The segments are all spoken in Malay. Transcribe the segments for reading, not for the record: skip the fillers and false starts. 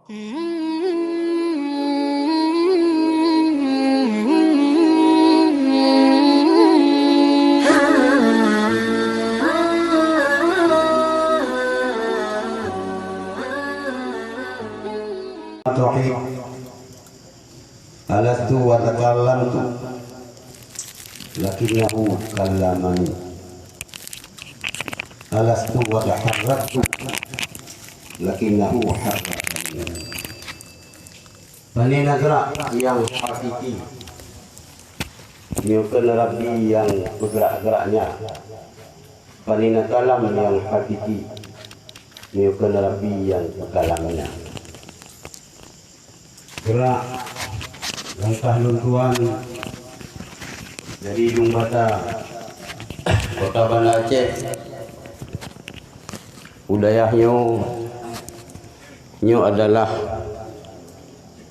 Alastu wa takallamtu lakinnahu kallamani. Alastu wa taharraktu lakinnahu harrakani. Panina gerak yang hakiki, bukan Rabbi yang bergerak-geraknya. Panina kalam yang hakiki, bukan Rabbi yang berkalamnya. Gerak langkah luntuan dari Lungbata, Kota Banda Aceh. Budayanya adalah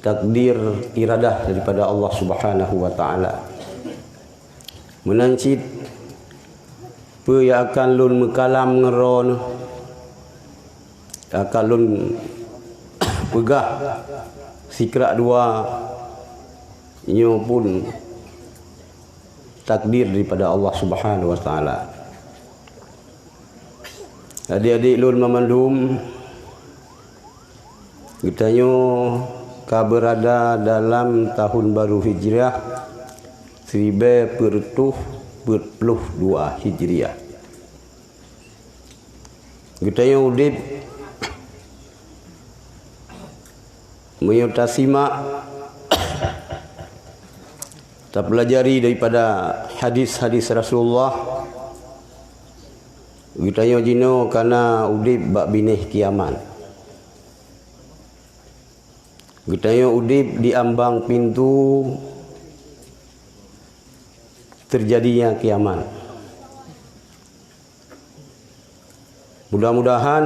takdir iradah daripada Allah Subhanahu wa taala. Menancit pe yang akan lun mekalam ngeron, akan lun pegah sikrak dua, nyo pun takdir daripada Allah Subhanahu wa taala. Adik-adik lun memandum, kita nyo ka berada dalam tahun baru Hijriah 1442 Hijriah. Kita nyo udip menyutasima kita pelajari daripada hadis-hadis Rasulullah. Kita yo jino kana udip bak binih kiamat. Kita yo udip di ambang pintu terjadinya kiamat. Mudah-mudahan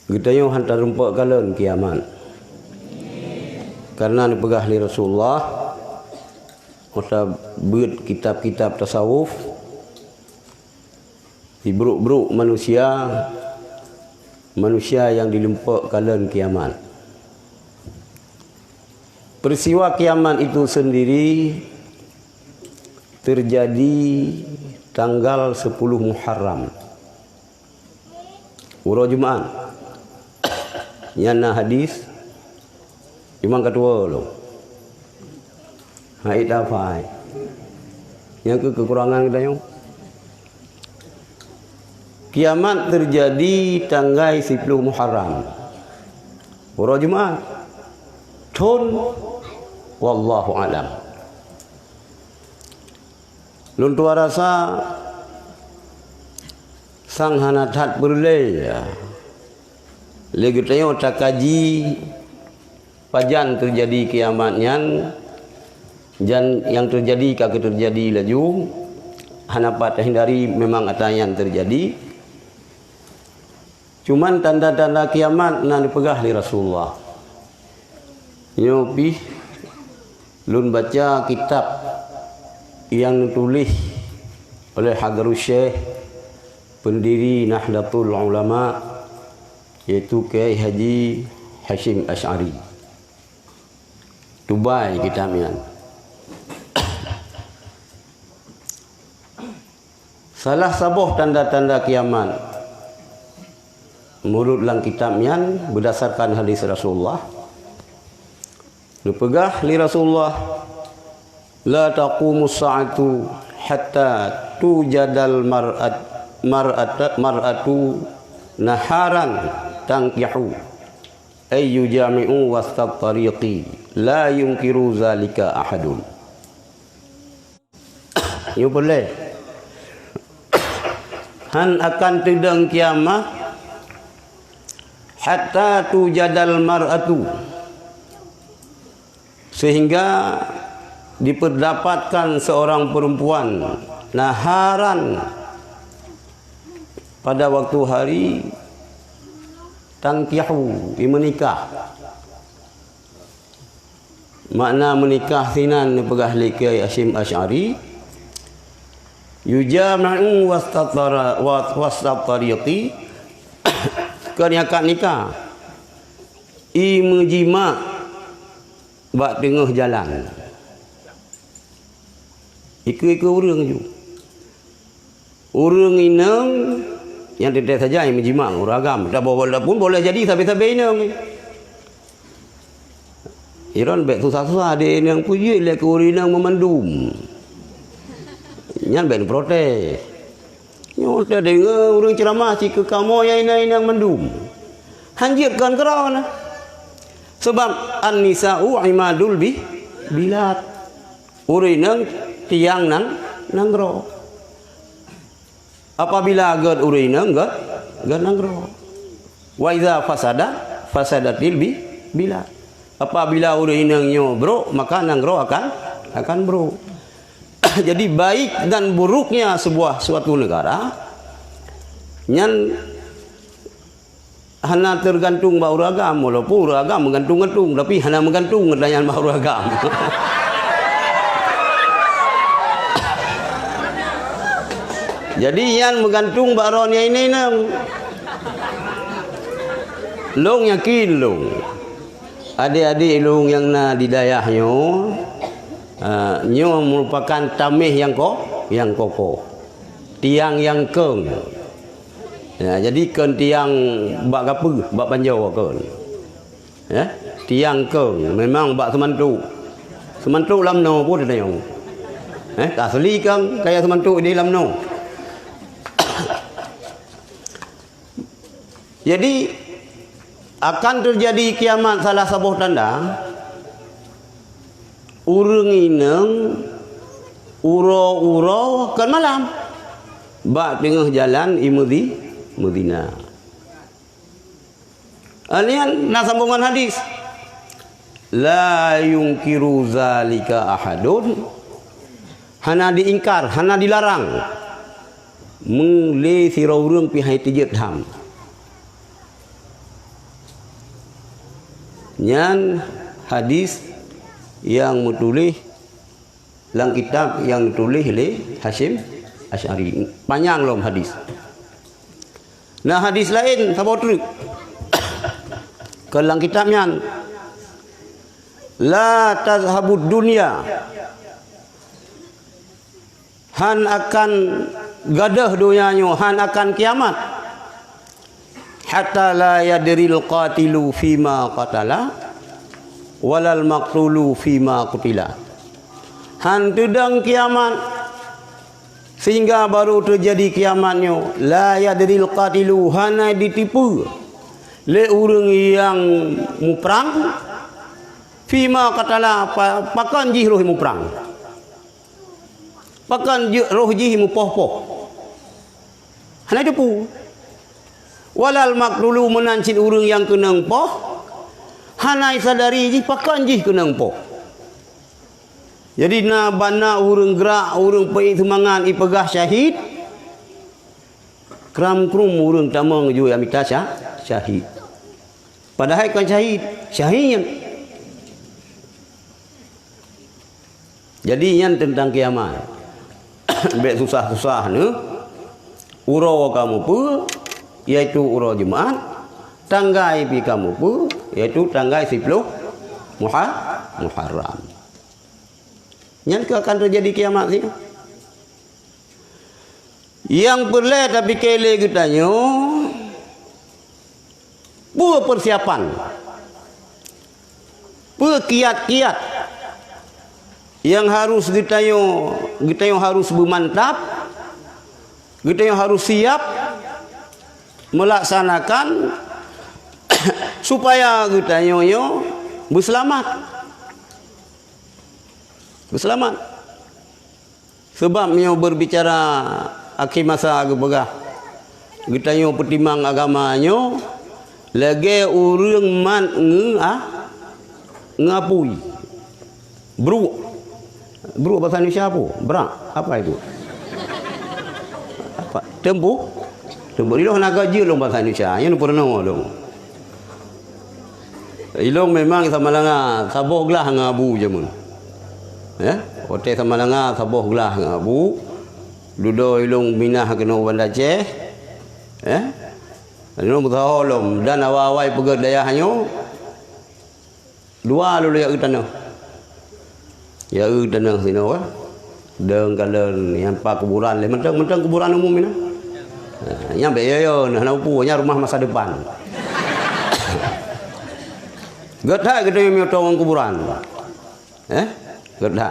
kita yo hantar rumput kalen kiamat. Karena dipegah li Rasulullah, masa buat kitab-kitab tasawuf, diberuk-beruk manusia yang dilempuk kalen kiamat. Peristiwa kiamat itu sendiri terjadi tanggal 10 Muharram, Uro Jumaat. Yana hadis Imam kedua lo. Hai dafai. Yang kekurangan kita yang kiamat terjadi tanggal 10 Muharram, Uro Jumaat. Tun wallahu alam. Lun tua rasa sang hanatat berlay ya. Lagi tanya tak kaji pajan terjadi kiamatnya, dan yang terjadi kagak terjadi laju hanapat hindari memang atayan terjadi. Cuman tanda-tanda kiamat nan dipegah li Rasulullah. Nyopi lun baca kitab yang ditulis oleh Hadarus Syekh, pendiri Nahdlatul Ulama, yaitu Kiai Haji Hashim Asy'ari. Dubai kitabnya. Salah sabuh tanda-tanda kiamat menurut lang kitabnya berdasarkan hadis Rasulullah. Dipegah li Rasulullah, la taqumu sa'atu hatta tujadal mar'atu naharan tankihu ay yujami'u wasat tariqi la yunkiru zalika ahadun. Yo boleh han akan tedang kiamat hatta tujadal mar'atu, sehingga diperdapatkan seorang perempuan naharan pada waktu hari tangkihu, menikah. Makna menikah sinan pegah li Kiai Hashim Asy'ari, yujama'u wasat tariqi, kan akad nikah Imejima bak tengah jalan. Ikut orang je. Orang inang yang tidak saja yang menjima orang agam. Dah boleh pun boleh jadi sampai-sampai inang. Iran baik susah-susah ada yang puji le ke orang inang memandum. Yang baik protes. Yang tak dengar orang ceramah si ke kamu yang inang mendum. Hanjirkan kerana. Sebab an-nisa'u imadul bilad. Urinang tiang nanggro. Apabila gad urinang gad nanggro. Wa idza fasadatil bilad. Apabila urinang bro, maka nanggro akan bro. Jadi baik dan buruknya suatu negara nyan hana tergantung bau ragam, walaupun ragam menggantung-gantung, tapi hana menggantung dengan bau ragam. Jadi yang menggantung baronnya ini nang long yakin long adik-adik long yang na di dayahnya nyo merupakan tamih yang kokoh, tiang yang keng. Ya, jadi kan tiang bak gapu, bak panjau kan. Ya, tiang keng memang bak semantuk. Semantuk lamno pun ada yang. Asli kan kayak semantuk di lamno. Jadi akan terjadi kiamat salah sebuah tanda. Urang inang uro-uro kan malam. Bak tengah jalan Medina. Alian nak sambungan hadis. La yungkiru zalika ahadun. Hana diingkar, hana dilarang. Mengli siraurung pihai tijat ham. Nyan hadis yang menulis dalam kitab yang ditulis oleh Hashim Asy'ari. Panjang loh hadis. Nah hadis lain sabar terus. Kelang kitabnya la tazhabud dunya. Han akan gadah dunianya, han akan kiamat. Hatta la yadril qatilu fima qatala walal maqtulu fima qutila. Han tudang kiamat sehingga baru terjadi kiamatnya. La yadril qatilu, hana ditipu le orang yang muprang fima qatala, pakan jih roh muprang, pakan roh jih mupoh-poh, hana tipu. Walal makrulu menancit urang yang kenang poh, hanai sadari jih pakan jih kenang poh. Jadi na bana urang gerak, urang pai semangat ipegah syahid. Kram krum urang tamang ju amita syahid. Padahal kan syahid. Jadi yang tentang kiamat. Bek susah-susah ne. Uro kamu pu yaitu uro Jumaat, tanggai pi kamu pu yaitu tanggai 10 Muharram. Yang akan terjadi kiamat sih. Yang perlu tapi kele kitanya pu persiapan, pu kiat-kiat yang harus kita harus bermantap, kita harus siap melaksanakan supaya kita berselamat. Sebab nyo berbicara akhir masa gebegah. Kita pertimbang agamanya lagi urang man ngapui. Bro bahasa Indonesia apa? Berak. Apa itu? Apa? Tembu ini nak gaji long bahasa Indonesia. Yang pernah long. Ilong memang sama langa saboh gelah ngabu je mun. Ya, hotel sama langa saboh gelah ngabu. Dudo ilong minah kena Banda Aceh. Ya. Ilong bertolong dan awal-awal pegat dayahnya Dua dulu ya tanah. Ya tanah sini wah. Deng kalen yang pak kuburan le mentang kuburan umum ini. Yang beyo nah punya rumah masa depan. Gedha kita yang tong kuburan. Gedha.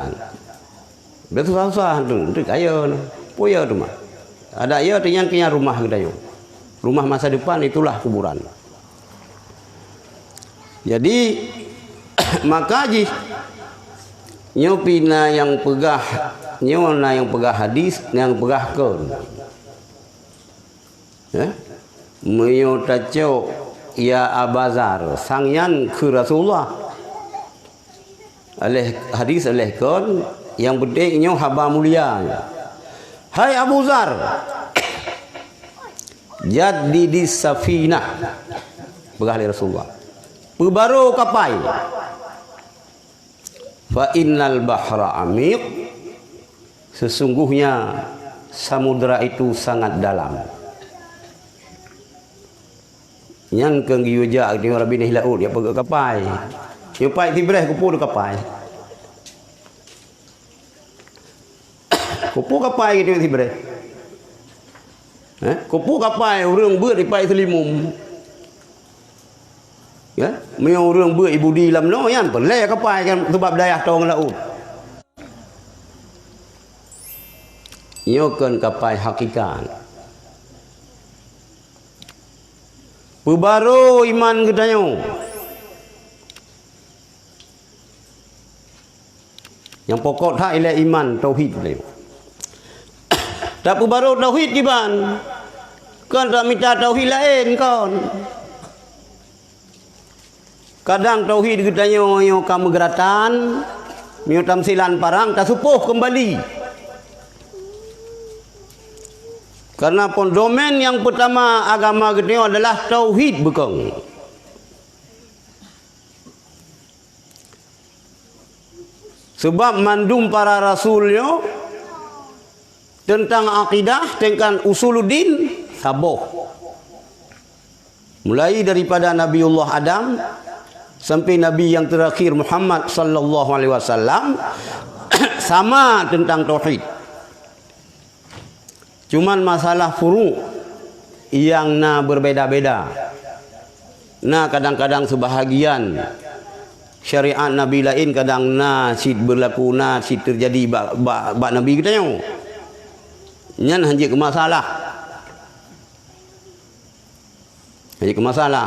Betul susah tu, ayo punya tu mah. Ada ya punya rumah kita yo. Rumah masa depan itulah kuburan. Jadi maka ji nyopina yang pegah nyona yang pegah hadis yang pegah kon. Meyo taco ya Abazar sangyan ke Rasulullah. Aleh hadis aleh kon yang bedek nyo haba mulia. Hai Abu Zar. Jadi di safinah. Pegah Rasulullah. Baru kapai. Fa innal bahra amiq. Sesungguhnya samudra itu sangat dalam. Yang keng yuja di Rabbi Nihlaud dia pergi kapai. Dia pai tibreh kupu kapai. Kupu kapai gitu tibreh. Kupu kapai urang beut di pai selimum. Ya, meu urang beut ibu di lam no yan peleh kapai kan sebab dayah tong laut. Nyokeun kapai hakikat. Baru iman kita yang pokok tak ialah iman tauhid beliau. Tak baru tauhid kiban. Kan tak minta tauhid lain kan. Kadang tauhid kita yo kamu geratan, mio tamsilan parang tak supuh kembali. Karena domain yang pertama agama kita adalah tauhid bekeng. Sebab mandum para rasulnya tentang akidah, tentang usuluddin saboh. Mulai daripada Nabiullah Adam sampai Nabi yang terakhir Muhammad sallallahu alaihi wasallam sama tentang tauhid. Cuman masalah furu yang berbeda-beda. Nah kadang-kadang sebahagian syariat Nabi lain kadang sid berlaku sid terjadi bak Nabi kita nyo. Nyan hanya ke masalah. Hanya ke masalah.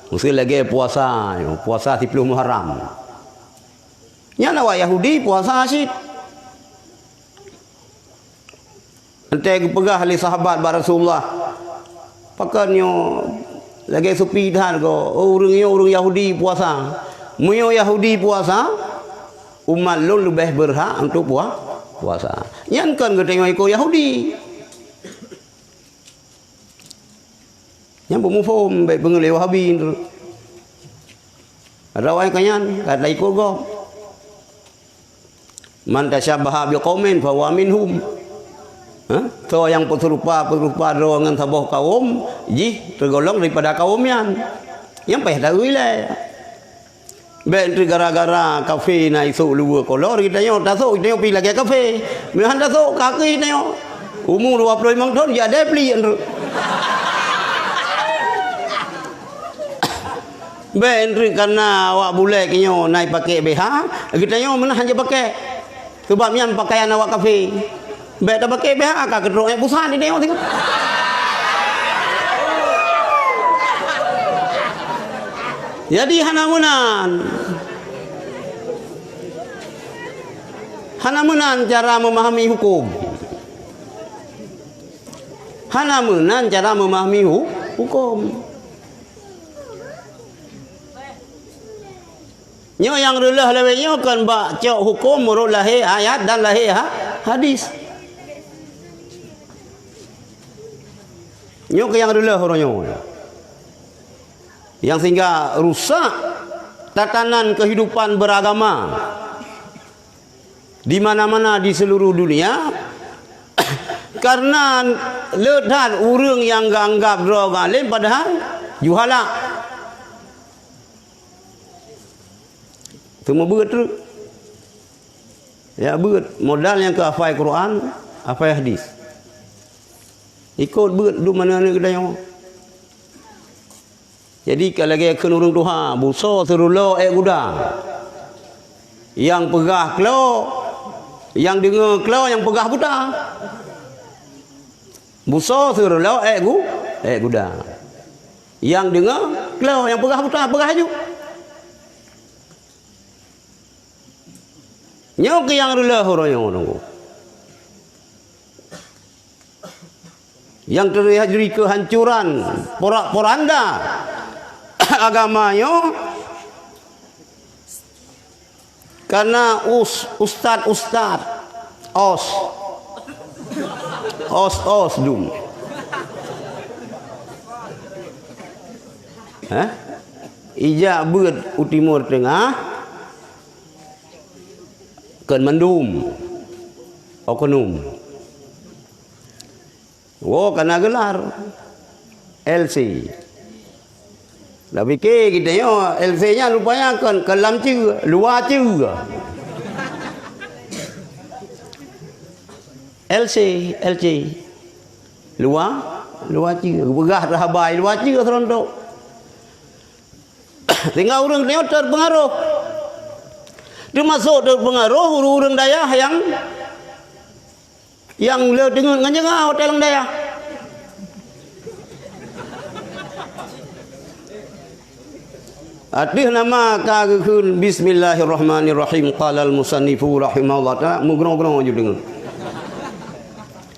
Mesti lagi puasa 10 Muharram. Nyan awak Yahudi puasa sid. Nanti pegah oleh sahabat Rasulullah. Pakannya lagi sepi dah ko orang Yahudi puasa. Muyo Yahudi puasa, umat lu lebih berhak untuk puasa. Yang kan kita ikut Yahudi. Yang bermufum baik pengelih Wahabi tu. Ada orang kanyan kata ikut go. Man tasyabaha biqaumin fa huwa minhum. So yang serupa dengan sebuah kaum, tergolong daripada kaumnya. Yang payah tahu lah. Baik gara-gara kafe na isu luar kolor kita nyo tasuk kita pergi lagi kafe. Mihan tasuk kaki nyo. Umur 25 tahun dia ada beli. Baik karena awak bulek nyo naik pakai BH, kita nyo mana hanya pakai. Sebabnya pakaian awak kafe. Baik tak pakai BH akak kedroknya pusat ni tengok. Jadi hanamunan cara memahami hukum. Hanamunan cara memahami hukum. Nyo yang relah lewenya kan baca hukum menurut lahir ayat dan lahir hadis. Nyo ke yang relah orangnya. Yang sehingga rusak tatanan kehidupan beragama di mana-mana di seluruh dunia karena ledat urang yang anggap droga alim padahal juhala. Semua beut tu. Ya beut. Modal yang ke hafal Quran, hafal hadis. Ikut beut du mana ni kedai orang. Jadi kalau lagi ke urang Tuhan, busa serulo gudang. Yang pegah kelo, yang dengar kelo, yang pegah buta. Busa serulo gudang. Yang dengar kelo, yang pegah buta, pegah je. Nyok yang rela orang yang tunggu. Yang terlihat jadi kehancuran porak-poranda agamanya karena ustad os dum. Ija beut Timur Tengah kan mendum okonum. Kena gelar LC. Dah fikir kita LC-nya rupanya kan kelam juga, luar juga. LC. Luar juga. Begah rahabai luar juga serontok. Tinggal orang tengok terpengaruh. Dia masuk terpengaruh orang daya yang le dengan ngajeng hotel daya. Adih nama kagekun bismillahirrahmanirrahim qala al-musannifu rahimahullah ta'ala mugrong-grong aja dengar.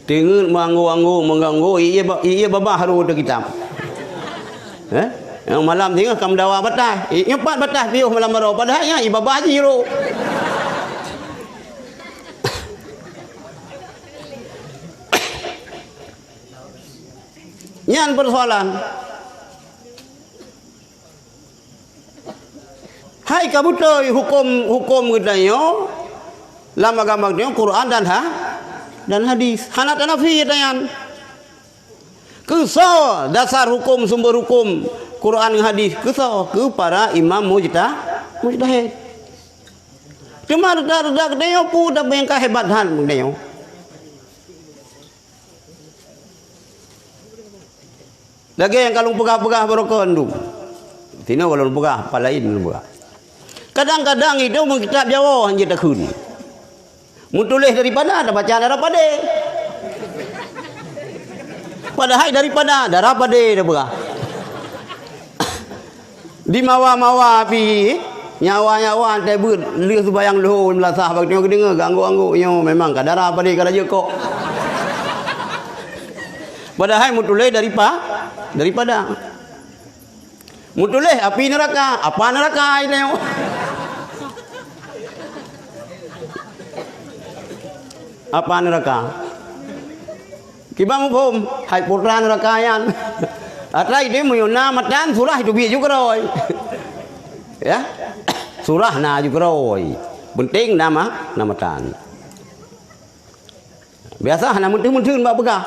Dengar mengganggu iya babah haru de kitab. Yang malam tengah kam dawa batah. Nyepat batah piuh malam baru padahnya ibabah jiro. Nyan persoalan. Hai kabutoi hukum gedayo lama gampang dia Quran dan hadis. Hana tanafi dayan. Kesal dasar hukum sumber hukum Quran dan hadis kesal ke para imam mujtahid. Cuma dak dayo pu dak yang kehebatan dayo. Lagi yang kalau pegah-pegah barokah ndung. Tina kalau pegah palain pegah. Kadang-kadang itu kitab Jawa hanya takun. Mutulis daripada ada bacaan daripada. Padahal daripada daripada dah berah. Di mawa-mawa pi nyawa-nyawa antai beut lieu sembayang lohor melasah bagi tengok dengar ganggu-ganggu nyo memang kadara pada kada je kok. Padahal mutulis daripada mutulis api neraka, apa neraka ini? Apa neraka? Kibang pun hai putra neraka yan. Atrai dia muyuna matan surah itu biar juga roy. Ya, surah na juga roy. Penting nama tan. Biasa nama mentun bak pegah.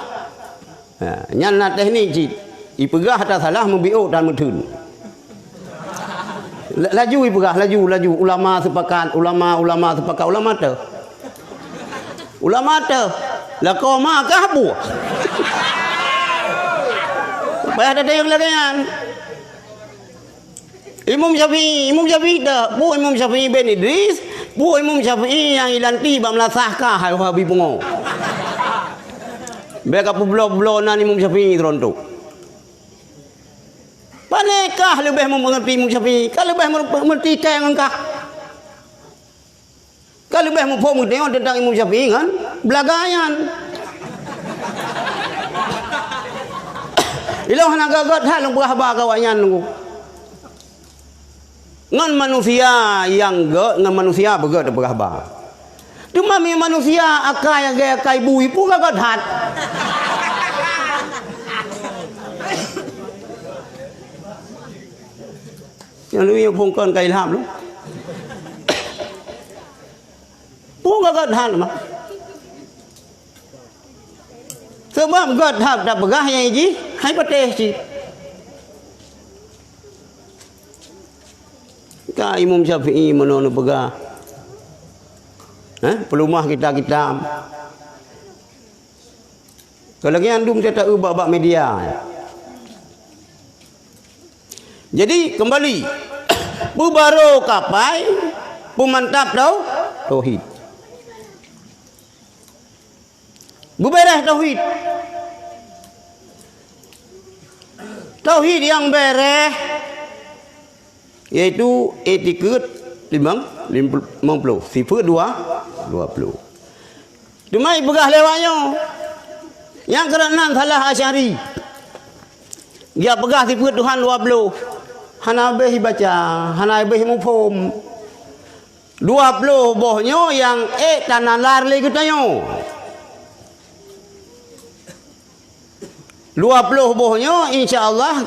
Nyan na teknik cik. Ipegah tak salah membiuk dan mentun. Laju ipegah laju ulama sepakat ulama tu. Ulama tu lah kau makah bu. Payah ada yang lagian. Imam Syafi'i dah. Bu Imam Syafi'i bin Idris, bu Imam Syafi'i yang ilanti bak melasahkah hai Habib Pungo. Beka publok-blok nan Imam Syafi'i terontok. Panekah lebih mengerti Imam Syafi'i? Kalau lebih mengerti kaya engkah. Kalau lebih memfaham tentang Imam Syafi'i kan belagayan. Ilah nak gagat hal yang berhabar kawannya nunggu. Ngan manusia yang ngan manusia begat berhabar. Cuma manusia akai yang gaya akai bui pun gagat hat. Yang lu yang pungkan kai ilham lu. Pun gagat hat mah. Sebab God hak dah begah yang ini, hai pateh si. Ka Imam Syafi'i mana pegah. Pelumah kita. Kalau lagi andum saya tak ubah media. Jadi kembali Bubaro kapai pemantap tauhid. Bubereh tauhid. Tauhid yang bereh yaitu etiket 50, sifat 20. Dumai pegah lewatnya. Yang keenam salah Asy'ari. Dia pegah sifat Tuhan 20. Hanabi baca, Hanabi mufhum. 20 bohnya yang tanah lar lagi katanya. 20 bohnya insya-Allah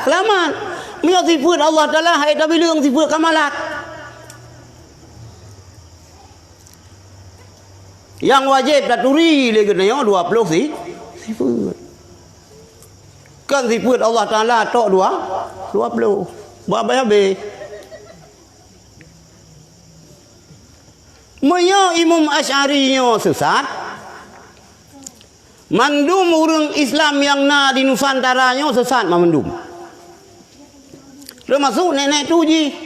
selamat. Mia sifat Allah Taala hai tak bilang sifat kamalat. Yang wajib daturi lagi katanya 20 sifat. Kan sifat Allah Taala tok 20. Berapa habis? Maya Imam Asy'ari nya sesat. Mandum orang Islam yang na di Nusantaranya sesat mandum. Termasuk nenek tu ji.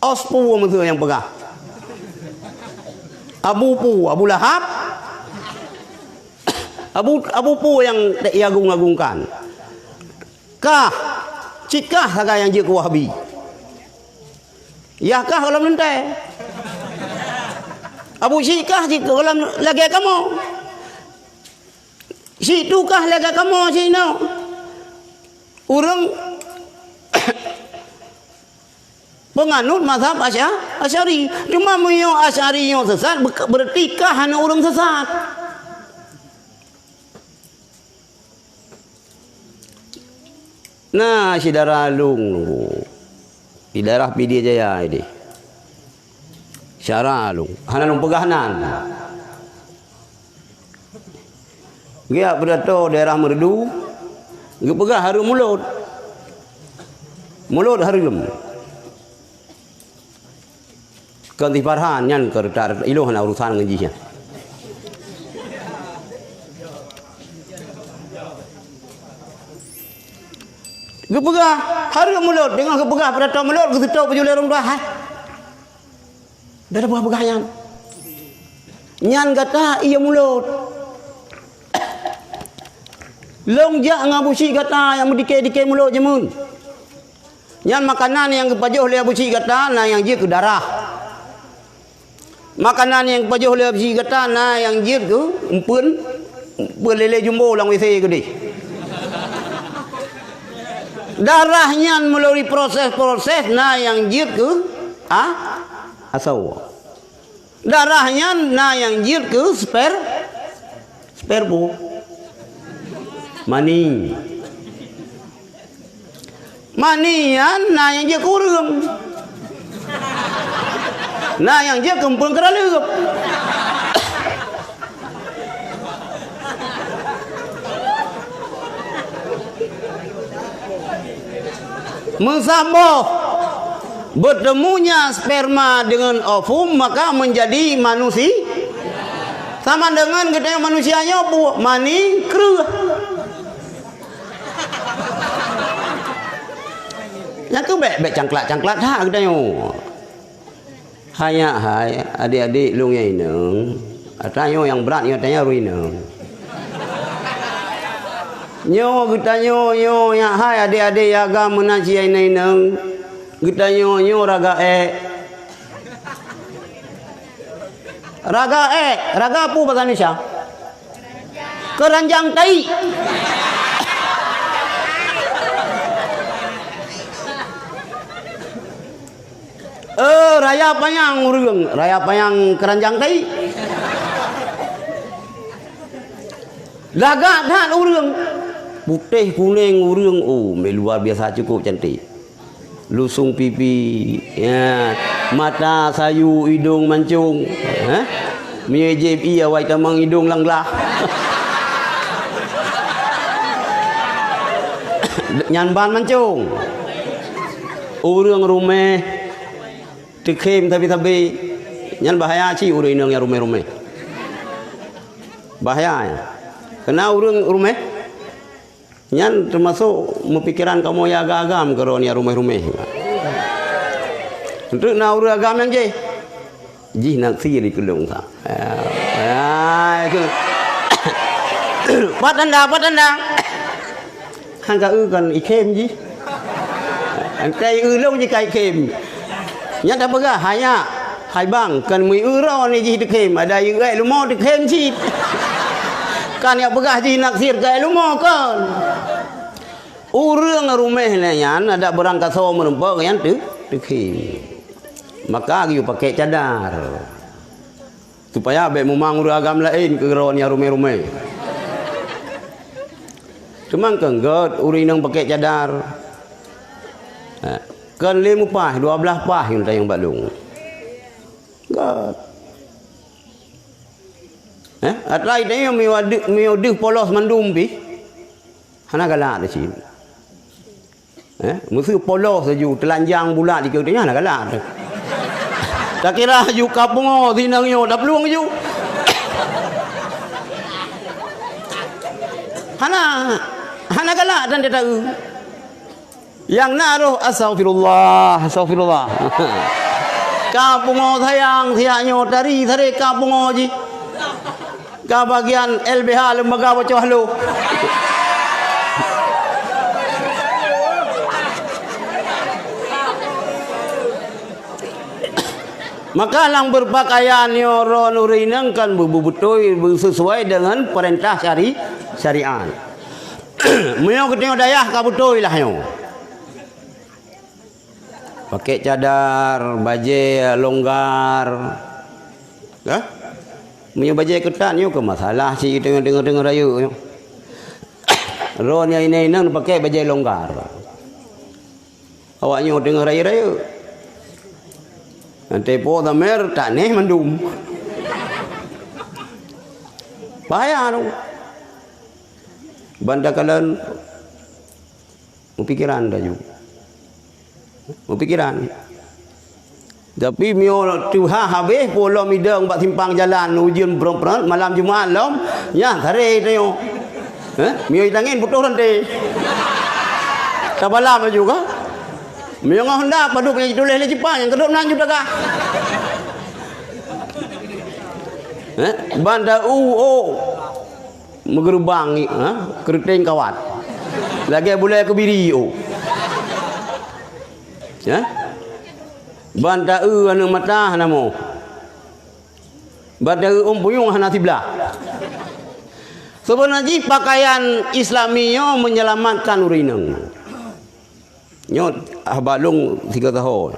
Ospu maksud yang pegah. Abu Lahab. Abu Pu yang diagung-agungkan. Cikah saga yang je ke Wahabi. Yahkah kalau mentai. Abu Syikah jika kalau lagi kamu. Situkah lagi kamu sini. Orang penganut mazhab Asy'ari. Cuma muyo Asy'ari yang sesat berarti kah hanya orang sesat. Nah, si darah lung di daerah Pidi Jaya ini. Syarah lung, hanalung pegahanan. Dia berdato daerah Merdu, dia pegah harum mulut. Mulut harum. Ganti Farhan nyan kertar iloh na urusan ngajinya. Kepegah harum mulut dengan kepegah berdato mulut ketutup baju lerung dah. Dah ada buah pegahan. Nyan kata ia mulut. Long jak ngabusi kata yang dike mulut jemun. Nyan makanan yang kepajuh le abusi kata na yang je ke darah. Makanan yang kepajuh le abusi kata na yang je ke umpun lele jumbo lang WC gede. Darahnya melalui proses-proses na yang je ke asal. Darahnya na yang jir ke sperma. Mani. Manian na yang jir kurang. Na yang jir kempung keraleup. Mensaboh bertemunya sperma dengan ovum maka menjadi manusia. Sama dengan kita manusianya mani kru. Yang tu bek cangklat ha kita yo. Hanya hai adik-adik lung yang ineng. Atanyo yang berat yo tanya ruineng. Nyo kita nyo yang hai adik-adik yaga menaji ineng. Kita nyo raga raga apa bahasa Indonesia? Keranjang tai. Raya payang urang, raya payang keranjang tai. Lagak dah urang. Putih kuning urang, luar biasa cukup cantik. Lusung pipi, ya, mata sayu, hidung mancung, mejib iya wai tamang hidung langlah. nyan ban mancung. Urang rumah dikem tapi nyan bahaya ci urang inang ya rumah. Bahaya ya. Kena urang rumah nyan termasuk mempikiran kamu ya agam kalau ni rumah. Untuk na urang agam yang je. Ji nak si di kulung ta. Itu. Pat anda. Hang ka kan ikem ji. Kai long ji kai kem. Nya dah begah hanya hai bang kan mui ro ni ji kem ada yu ai lumo kem ji. Kan ya begah ji nak sir kai lumo kan. Urang rumah ni yan ada berangkat so menumpuk yan tu kem. Maka you pakai cadar. Supaya baik memang agam lain ke ro ni rumah. Cuma kenggot urinang pakai cadar. Kan 5 pah, 12 pah yang tayang balung. God. Atlai dia miu polos mandum pi. Hana galak dah sini. Musuh polos saja telanjang bulat di keutingnya hana galak dah. Tak kira ju kapung tinang yo dah peluang ju. Hana galak dan dia tahu. Yang naruh astagfirullah. Kapung sayang siaknya dari kapung ji. Ka bagian LBH lembaga bocah lu. Maka lang berpakaian yo nurinang kan betul sesuai dengan perintah syariat. Meo ketengok dayah ka betul lah yo. Pakai cadar, baju longgar. Meo baju ketat yo ke masalah si tengah raya yo. Ron yang ini nang pakai baju longgar. Awaknya tengah raya. Nanti po tamer tak neh mandum. Bahaya tu. Bandakalan pikiran dah juga. Pikiran. Tapi mio tuha habis polo midang bak simpang jalan ujian beron malam Jumaat lom ya thare teo. Mio tangin putus nanti. Sabalam juga. Mio Honda padu punya tulis le Jepang yang kedok nan juga kah. Banda mengerbang keriting kawat. Lagi boleh ke biri ya. Banda anu mata namo. Banda puyung hana tiblah. Sebenarnya pakaian Islamio menyelamatkan urinang. Nyot balung 3 tahun.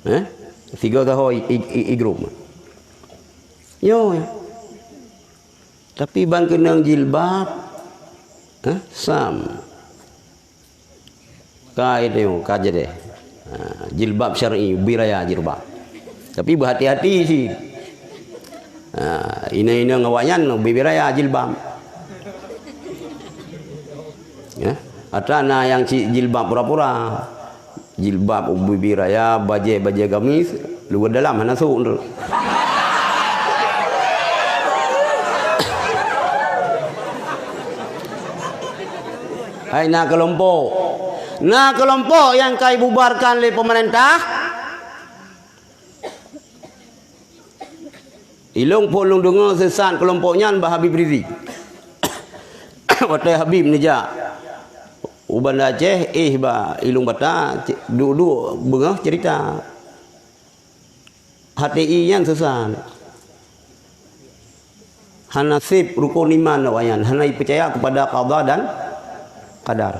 3 tahun igrum. Yo. Tapi bang kenang jilbab. Sam. Kai teu kaje deh. Jilbab syar'i biraya jilbab. Tapi berhati-hati sih. Ini ngawayan biraya jilbab. Ya. Atana yang jilbab pura-pura. Jilbab biraya baju gamis luar dalam mana su. Hai nak kelompok yang kai bubarkan oleh pemerintah. Ilung polong dengar sesat kelompoknya bah Habib Rizik. Waktu Habib nija. Uban Aceh bah ilung bata duduk bengah cerita. HTI yang sesat. Hanasib rukun iman wayan. Hanai percaya kepada qada dan qadar.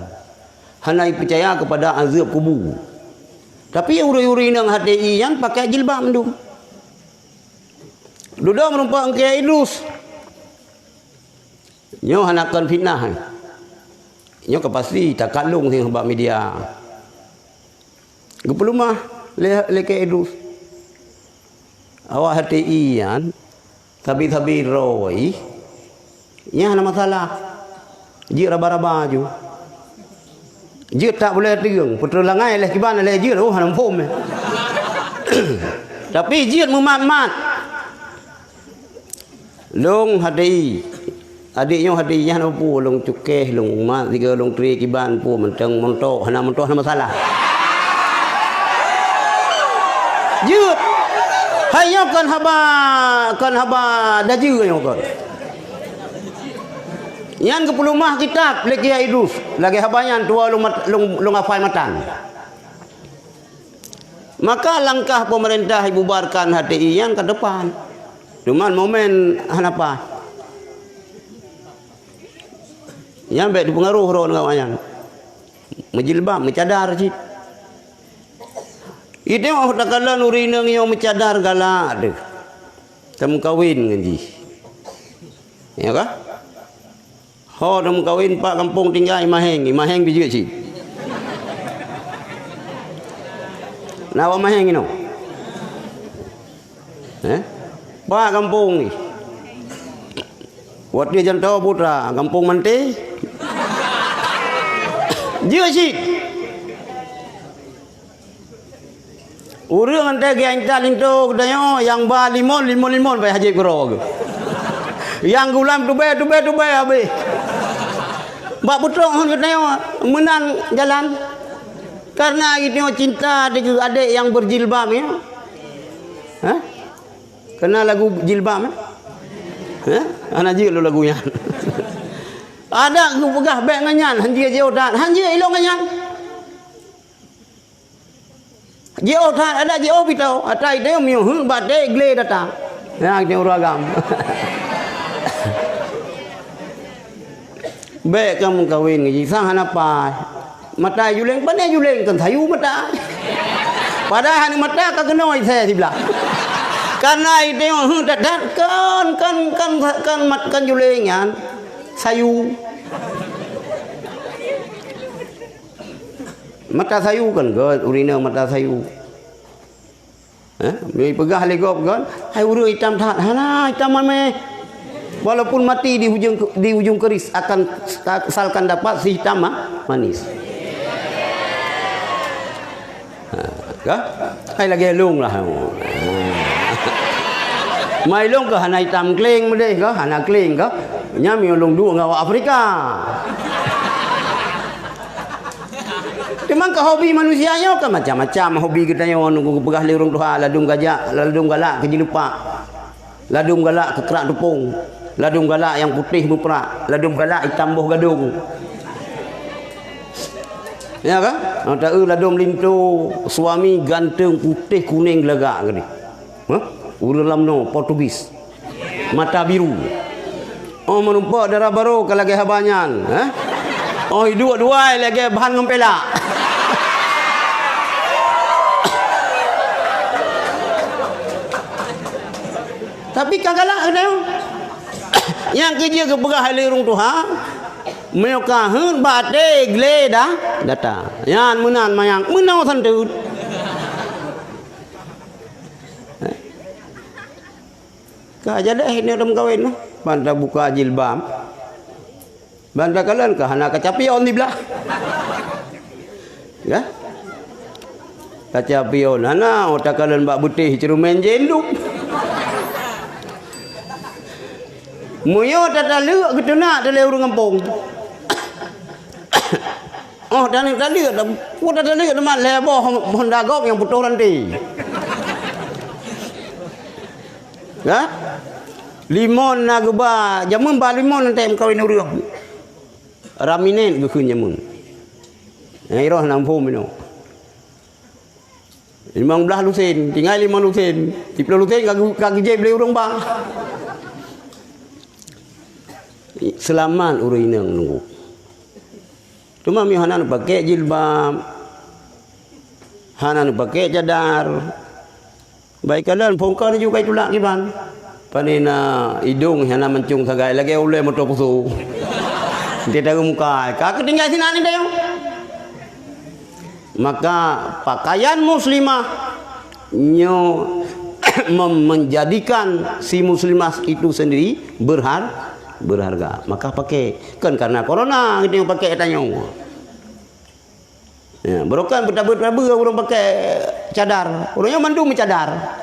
Hanai percaya kepada azab kubur. Tapi uri-uri nang HTI yang pakai jilbab mendung. Duduk merupakan Kiai Idrus. Nyo hanakan fitnah. Nyo kepasti tak kalung sing sebab media. Gepelumah le Kiai Idrus. Awak HTI yan tabi-tabi roi. Nya ana masalah. Ji raba-raba ju. Dia tak boleh terang. Pertelangai lah kiban lah dia oh hanam pom. Tapi dia memat-mat. Long hadi. Adiknya hadiah no pu long cukeh long mat tiga long tri kiban pu menteng montok hana montok hana masalah. Dia hanya kan haba daju yang kan. Yang ke pelumah kitab lagi Idrus lagi habanyan tua long afai matan. Maka langkah pemerintah bubarkan HTI yang ke depan. Cuman momen hanapa? Yang baik dipengaruh roh dengan wayan. Menjilbab, mencadar cik. Itu yang tak kala nurinang yang mencadar galak deh. Kamu kawin ngaji. Ya kah? Ho kamu kawin pak kampung tinggal imaheng biji cik. Nawa maheng ini. Pak kampung ni. Buat dia jantan putra kampung Mante. Dia cik. Urang ante ge anta linto dayo yang ba limon pai haji kro. Yang gulam tu be habis. Bak putra hon dayo menang jalan. Karena itu cinta dengan adik yang berjilbab ya. Hah? Kenal lagu jilbab ya? Hah? Anak je lo lagunya. Ada aku pegah beg nganyan, hanji je otat. Hanji ilong nganyan. Je otat ada je opitau. Atai dia miu hung bade gle datang. Ya dia uragam. Beg kamu kawin ngaji sang hanapa? Mata juleng pandai juleng kan thayu mata. Padahal ni mata ka kenoi saya sebelah. Karena itu hung dadat kan juleng yan. Sayu. Mata sayu kan god urina mata sayu. Mai pegah legop kan. Hai uru hitam that. Hana hitam mame. Walaupun mati di ujung keris akan asalkan dapat si hitam manis. Kah? Hai lagi lung lah. Mai long ke hana hitam kleng mede ke hana kleng ke nyami long dua ngawak Afrika. Memang ke hobi manusianya kan macam-macam hobi kita yang nunggu pegah lirung tuha ladung gajak ladung galak ke jilupak ladung galak ke kerak tepung ladung galak yang putih berperak ladung galak hitam boh gadung. Ya kan? Tak ladung lintu suami ganteng putih kuning gelagak gini. Ura lamno Portugis. Mata biru. Oh menumpak darah baru ke lagi habanyan. Oh dua lagi bahan ngempelak. Tapi kagak ada. Yang kerja ke begah lirung Tuhan. Mereka hen bate gleda data. Yan menan mayang menau santut. Ka jadi ini orang kawin banta buka jilbab. Banta kalian ka hana kacapion di belah. Ya? Kacapion hana otak kalian bak putih cerumen jenduk. Muyo tatalu ketuna tale urang kampung. Oh dan tadi ada putar tadi ada mat lebo Honda Golf yang putus nanti. Ya? Limon nagba jamun ba limon nanti kawin urang. Raminen ke jamun. Ai roh nampum mino. 15 lusin, tinggal 5 lusin. 10 lusin kagak je beli urang bang. Selamat urinang nunggu. Cuma mi hanan pakai jilbab. Hanan pakai cadar. Baik kalian pongkar juga tulak kiban. Panina hidung hana mencung sagai lagi oleh motor pusu. Dia tahu muka. Kak tinggal sini ani dah. Maka pakaian muslimah nyo menjadikan si muslimah itu sendiri berharga. Maka pakai kan karena corona kita yang pakai tanya. Ya, berokan bertabur-tabur orang pakai cadar. Orangnya mandum cadar.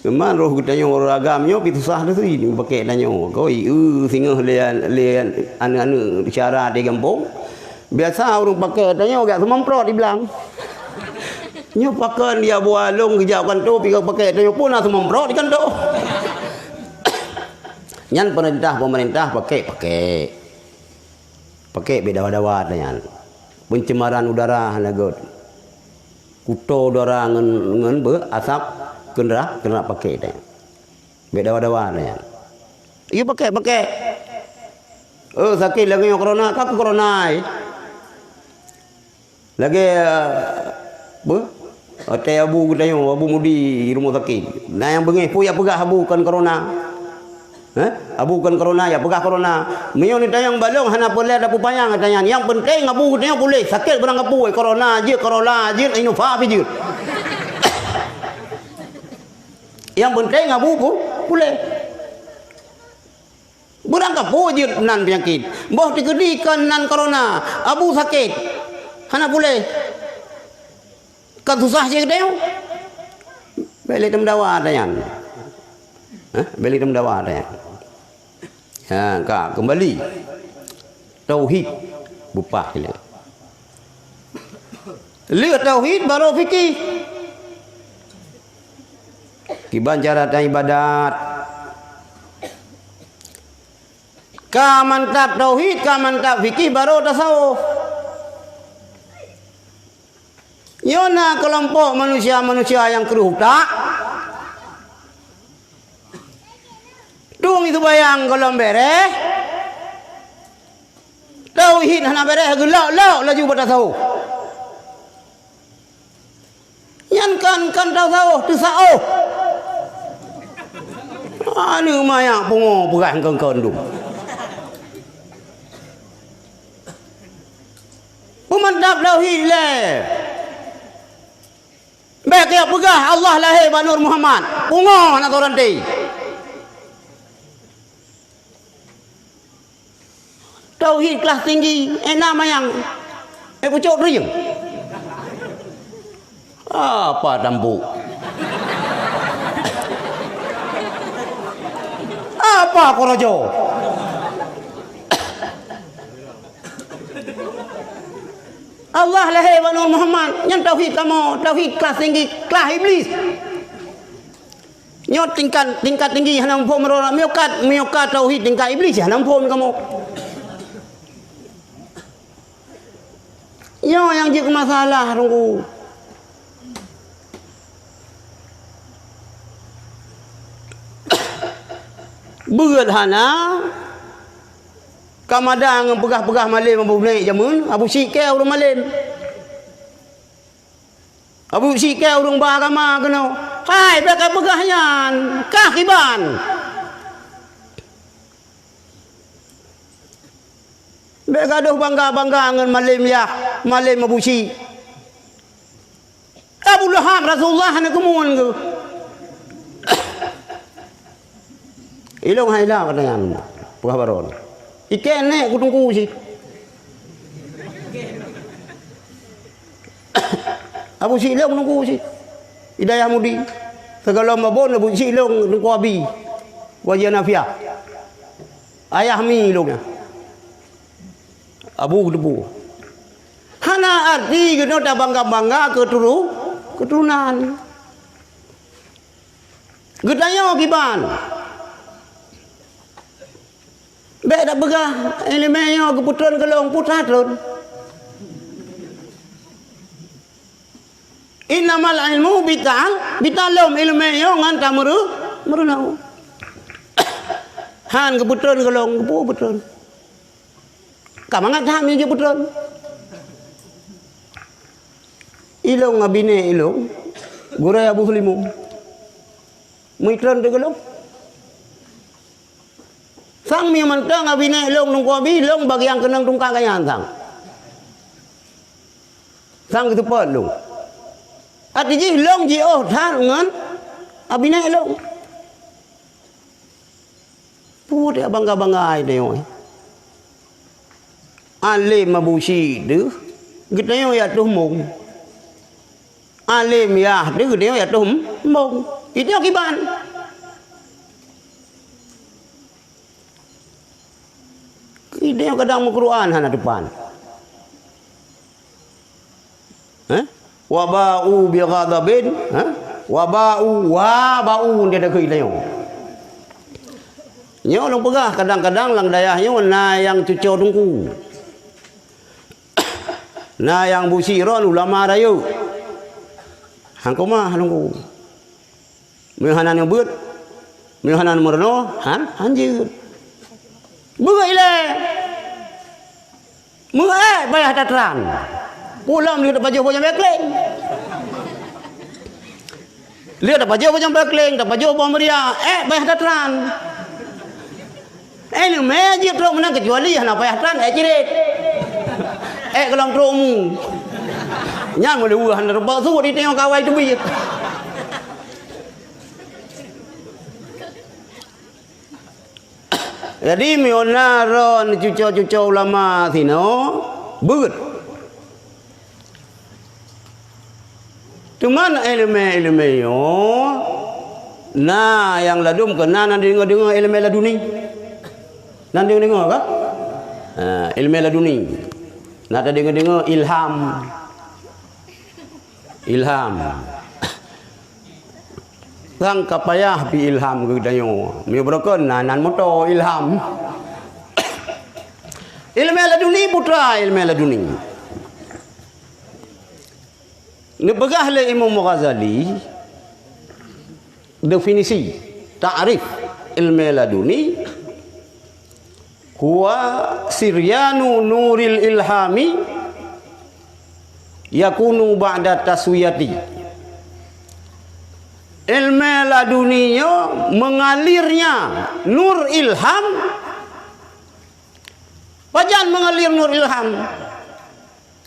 Keman roh kita orang agamnya pitu sah tu ini pakai tanya. Kau singa lian anu cara di kampung. Biasa orang pakai tanya agak semamprot di belang. Nyo pakai dia bualung kejauhan tu pergi pakai tanya pun lah semamprot di kan tu. Nyan pemerintah pakai beda-beda nyan. Pencemaran udara nagot. Kuto udara ngen asap kena pakai dah. Beda-beda nyan. Iya pakai. Sakit lagi corona, kak corona. Lagi Otai abu katayo, abu mudi rumah sakit. Nah yang bengih pu ya pegah abu kan corona. Abu kan corona ya pegah corona. Mio ni tayang balong hana boleh ada pupayang katanya. Yang penting abu katanya boleh sakit barang abu corona je inu fa je. Yang penting abu boleh. Barang abu je nan penyakit. Boh digedikan nan corona, abu sakit. Hana boleh. Kan susah je katanya. Balik temdawa katanya. Balik temdawa katanya. Kak kembali tauhid bupah dia. Lihat tauhid baru fikih. Kiban cara ibadat. Ka mantap tauhid, ka mantap fikih baru tasawuf. Yona kelompok manusia-manusia yang keruh tak. Tung itu bayang kalau bereh. Tauhid hana bereh gelak laju pada tahu. Yan kan tahu tu sao. Anu maya pungo perang kengkon tu. Pemantap tauhid le. Baik ya pegah Allah lahir Banur Muhammad. Pungo nak orang ti. Tauhid kelas tinggi, enak mayang. Pucuk riang. Apa tampu? Apa korojo? Allah lahir Banur Muhammad. Yang tauhid kamu, tauhid kelas tinggi, kelas iblis. Nyot tingkat tinggi hanam pom merona miokat tauhid tingkat iblis hanam pom kamu. Yo yang jadi masalah runggu. Berat hana kamadang pegah-pegah malin membunuh jamun abu sikeh urang malin. Abu sikeh urang bahagama kena. Hai pegah-pegahnya kah kiban. Begaduh bangga-bangga dengan malim ya, malim mabusi. Abu Lahab Rasulullah nak kemun ke. Ilong hailah katanya. Buah baron. Ikan ni aku tunggu sih. Abu Silong tunggu sih. Hidayah mudi. Segala mabon Abu Silong tunggu abi. Wajah nafiah. Ayah mi ilongnya. Abu debu. Hana arti kita dah bangga-bangga keturunan. Gedanya kiban. Baik dah begah elemennya keputusan kelong putra terus. Innamal ilmu bitalum ilmenyo ngan tamuru merunau. Han keputusan kelong keputusan. Kamangat kami je putra. Ilong ngabine ilong. Gurai Abu Sulimu. Mitran de gelong. Sang mi mantang ngabine ilong nung ko ilong bagi yang kenang tungkang kayan sang. Sang itu perlu. Ati ji ilong ji oh than ngan abine ilong. Pu dia bangga-bangga ai deu. alim mabusi tu kita yang ya tu mung alim ya tu kita ya tu mung itu akibat kita yang kadang Quran hana depan wabau bi ghadabin wabau dia dah kita nyo long pegah kadang-kadang lang dayahnya na yang cucur tungku na yang busiron ulama rayu hangko mah nunggu mihanan yang beut mihanan merno anjir beul le bayar tatran pulang lihat baju macam bekleng lihat baju macam bekleng tak baju bom meria bayar tatran ni majik teruk menang kecuali hana payah tan cirit kelang terukmu nyang boleh uah hana rebak suruh di tengok kawai tu bit jadi mionaron cucu-cucu ulama sino beut cuman ilmu yo nah yang ladum kena nanti dengar ilmu laduni nanti dengar kah? Ilmu laduni. Nak dengar ilham. Sang kapayah bi ilham ke dayo. Mi berkon nan moto ilham. Ilmu laduni putra ilmu laduni. Ni begah le Imam Ghazali definisi ta'rif ilmu laduni huwa siryanu nuril ilhami yakunu ba'da taswiyati ilmu laduninya mengalirnya nur ilham pajan mengalir nur ilham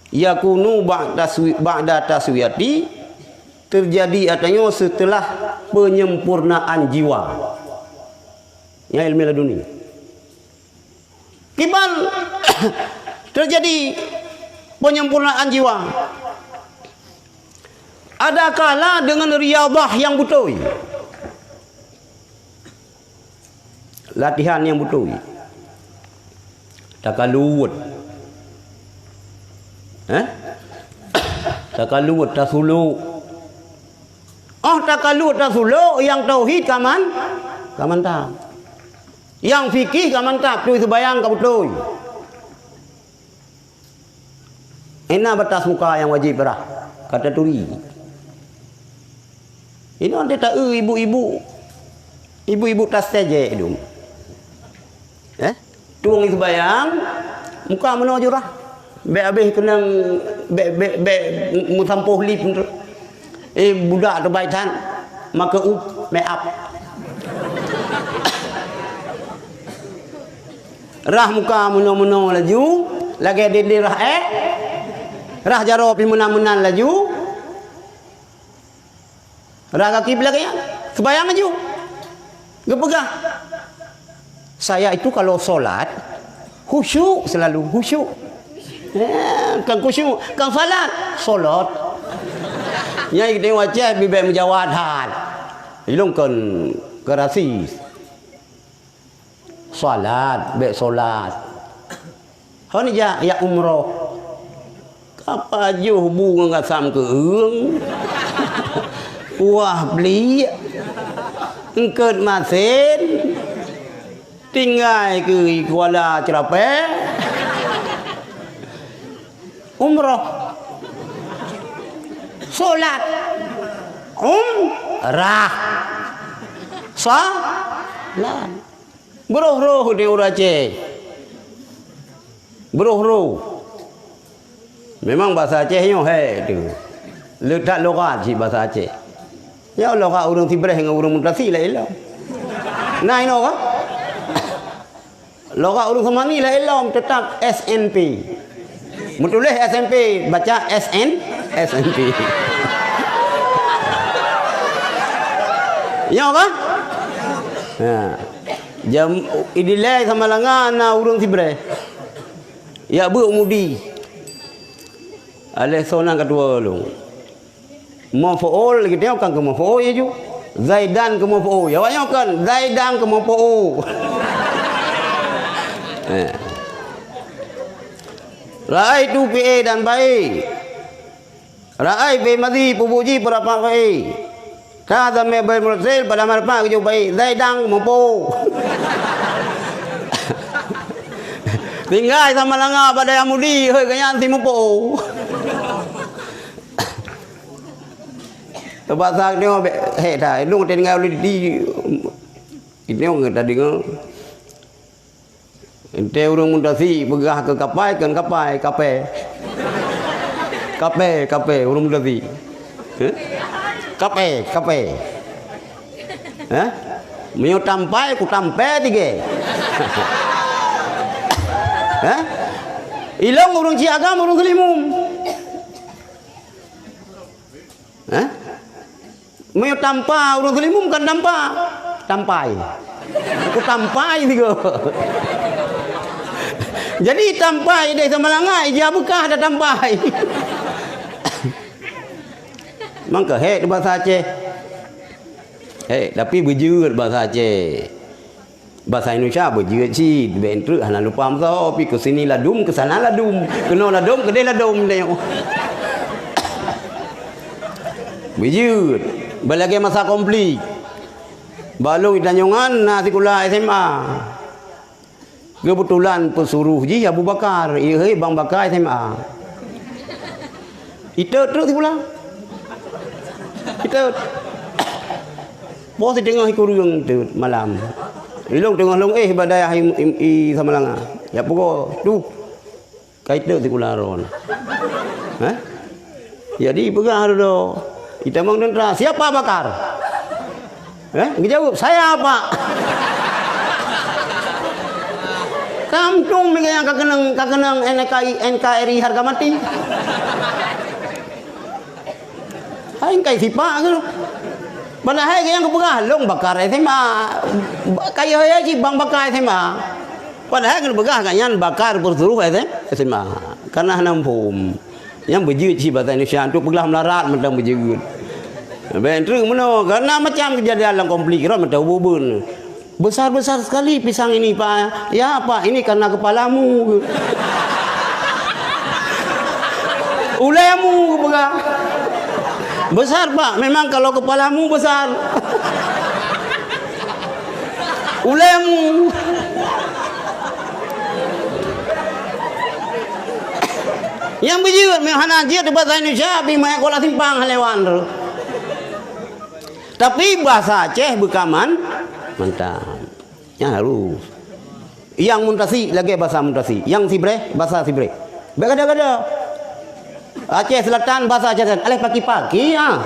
yakunu ba'da taswiyati terjadi artinya setelah penyempurnaan jiwa ya ilmu laduni kibal terjadi penyempurnaan jiwa. Ada kala dengan riyadhah yang betul. Latihan yang betul. Takaluwut. Takaluwut tasulu. Takaluwut tasulu yang tauhid kaman tak. Yang fikih ka mantap tu sebayang ka betul. Ina batas muka yang wajib berah kata turi. Ini ande tak ibu-ibu tas saja itu. Tuang sebayang muka mana jurah. Be habis kena be mutampoh lip. Budak terbaitan maka make up. Rah muka muno-muno laju lagi dinding rah rah jaro pi munan-munan laju rah kaki belakang sebayang laju gepegah saya itu kalau solat khusyuk selalu khusyuk kan khusyuk kan salat solat nyai kita wajah bibe menjawab had ilungkan kerasi salat be solat hon ya umroh apa ju hubung ngasam ke eung wah beli engkeut masen tinggal ke Kuala Cerape umroh solat umrah salat beroh-roh di Urace beroh-roh memang bahasa Aceh yo tu letak logat si bahasa Aceh ya logat urang Tibreh dengan urang Mutasi lah elam nah ino kan logat urang Semani lah elam tetap SNP mutulis SMP baca SNP ya kan jam idilai sama langan na urang Tibreh Ya berumudi. Alih sonang kedua lu. Maf'ul lagi dia kan ke maf'ul ya ju. Zaidan ke maf'ul. Ya awaknya kan Zaidan ke maf'ul. Ra'ai tu PA dan baik. Ra'ai bi madhi pubuji berapa baik. Kada me bai mursil pada marpa ke ju baik. Zaidan maf'ul. Tinggal sama langa pada yang mudi hoi kanyan ti maf'ul. Bahasa dia heh dah lu tinggal di ini orang tadi ngau ente urang mundasi begah ke kapai kan kape urang mundasi kape menyo tampai ku tampe tige ilong urang Ciagam urang Kelimum Meo tampa urang Kelimum kan tampai. Aku tampai tiga. Jadi tampai deh sama langai dia bekah dah tampai. Mangka bahasa Aceh. Tapi berjut bahasa Aceh. Bahasa Indonesia berjut sih, bentruk hana lupa amso, pi ke sini ladum, ke sana ladum, kena ladum, ke dia ladum dia. Berjut. Balagi masa komplit. Balung Tanjungan na sekolah SMA. Kebetulan pesuruh ji Abu Bakar, hei Bang Bakar SMA. Itu terus sekolah. Itu. Bos tengah ikut rung tu malam. Ilung tengah long badai i sama langa. Ya pokok tu. Kait tu sekolah ron. Jadi pegang tu. Kita mau tentera, siapa Bakar? Dijawab, saya Pak. Kampung yang kakenang NKRI harga mati. Hai kai sipa gitu. Mana hai yang kepegah long Bakar SMA. Kayak saya sih Bang Bakar SMA. Padahal kan begah kanyan Bakar bersuruh SMA. Karena nampum. Yang berjut si bahasa Indonesia tu pegelah melarat mentang berjut. Bentruk mana karena macam kejadian yang komplik kan mentang bubun. Besar-besar sekali pisang ini Pak. Ya Pak, ini karena kepalamu. Ulemu pegang. Besar Pak, memang kalau kepalamu besar. Ulemu. Yang berjiwat mehana dia di bahasa Indonesia bi mai kola simpang halewan tu. Tapi bahasa Aceh bekaman mantap. Yang harus. Yang muntasi lagi bahasa muntasi. Yang sibre bahasa sibre. Begada-gada. Aceh Selatan bahasa Aceh Selatan. Aleh pagi-pagi ah.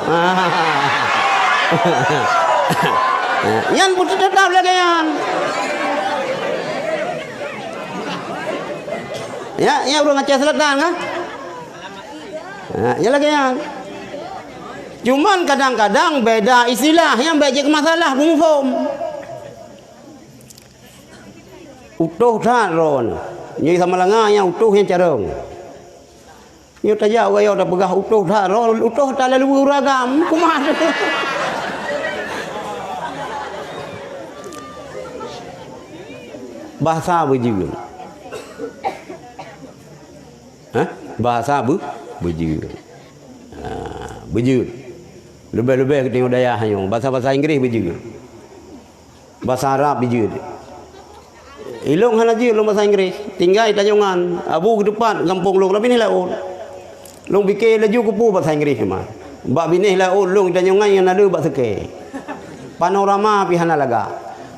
Yang putih tetap lagi yang. Ya orang Aceh Selatan kan? Ya lagi yang. Cuman kadang-kadang beda istilah yang baca masalah mufhum. Utuh tak ron. Ni sama langa yang utuh yang carong. Ni tajak orang dah pegah utuh tak ron, utuh tak lalu ragam. Kumaha. Bahasa berjiwa. Bahasa berjiwa. Berjiwa. Lebih-lebih kita daya hanya bahasa Inggeris berjiwa. Bahasa Arab berjiwa. Ilung hanaji long bahasa Inggeris. Tinggal di Tanjungan. Abu ke depan kampung long tapi ni laut. Long bikin laju kupu bahasa Inggeris cuma. Bak binih laut long di Tanjungan yang ada bahasa ke. Panorama pi hana laga.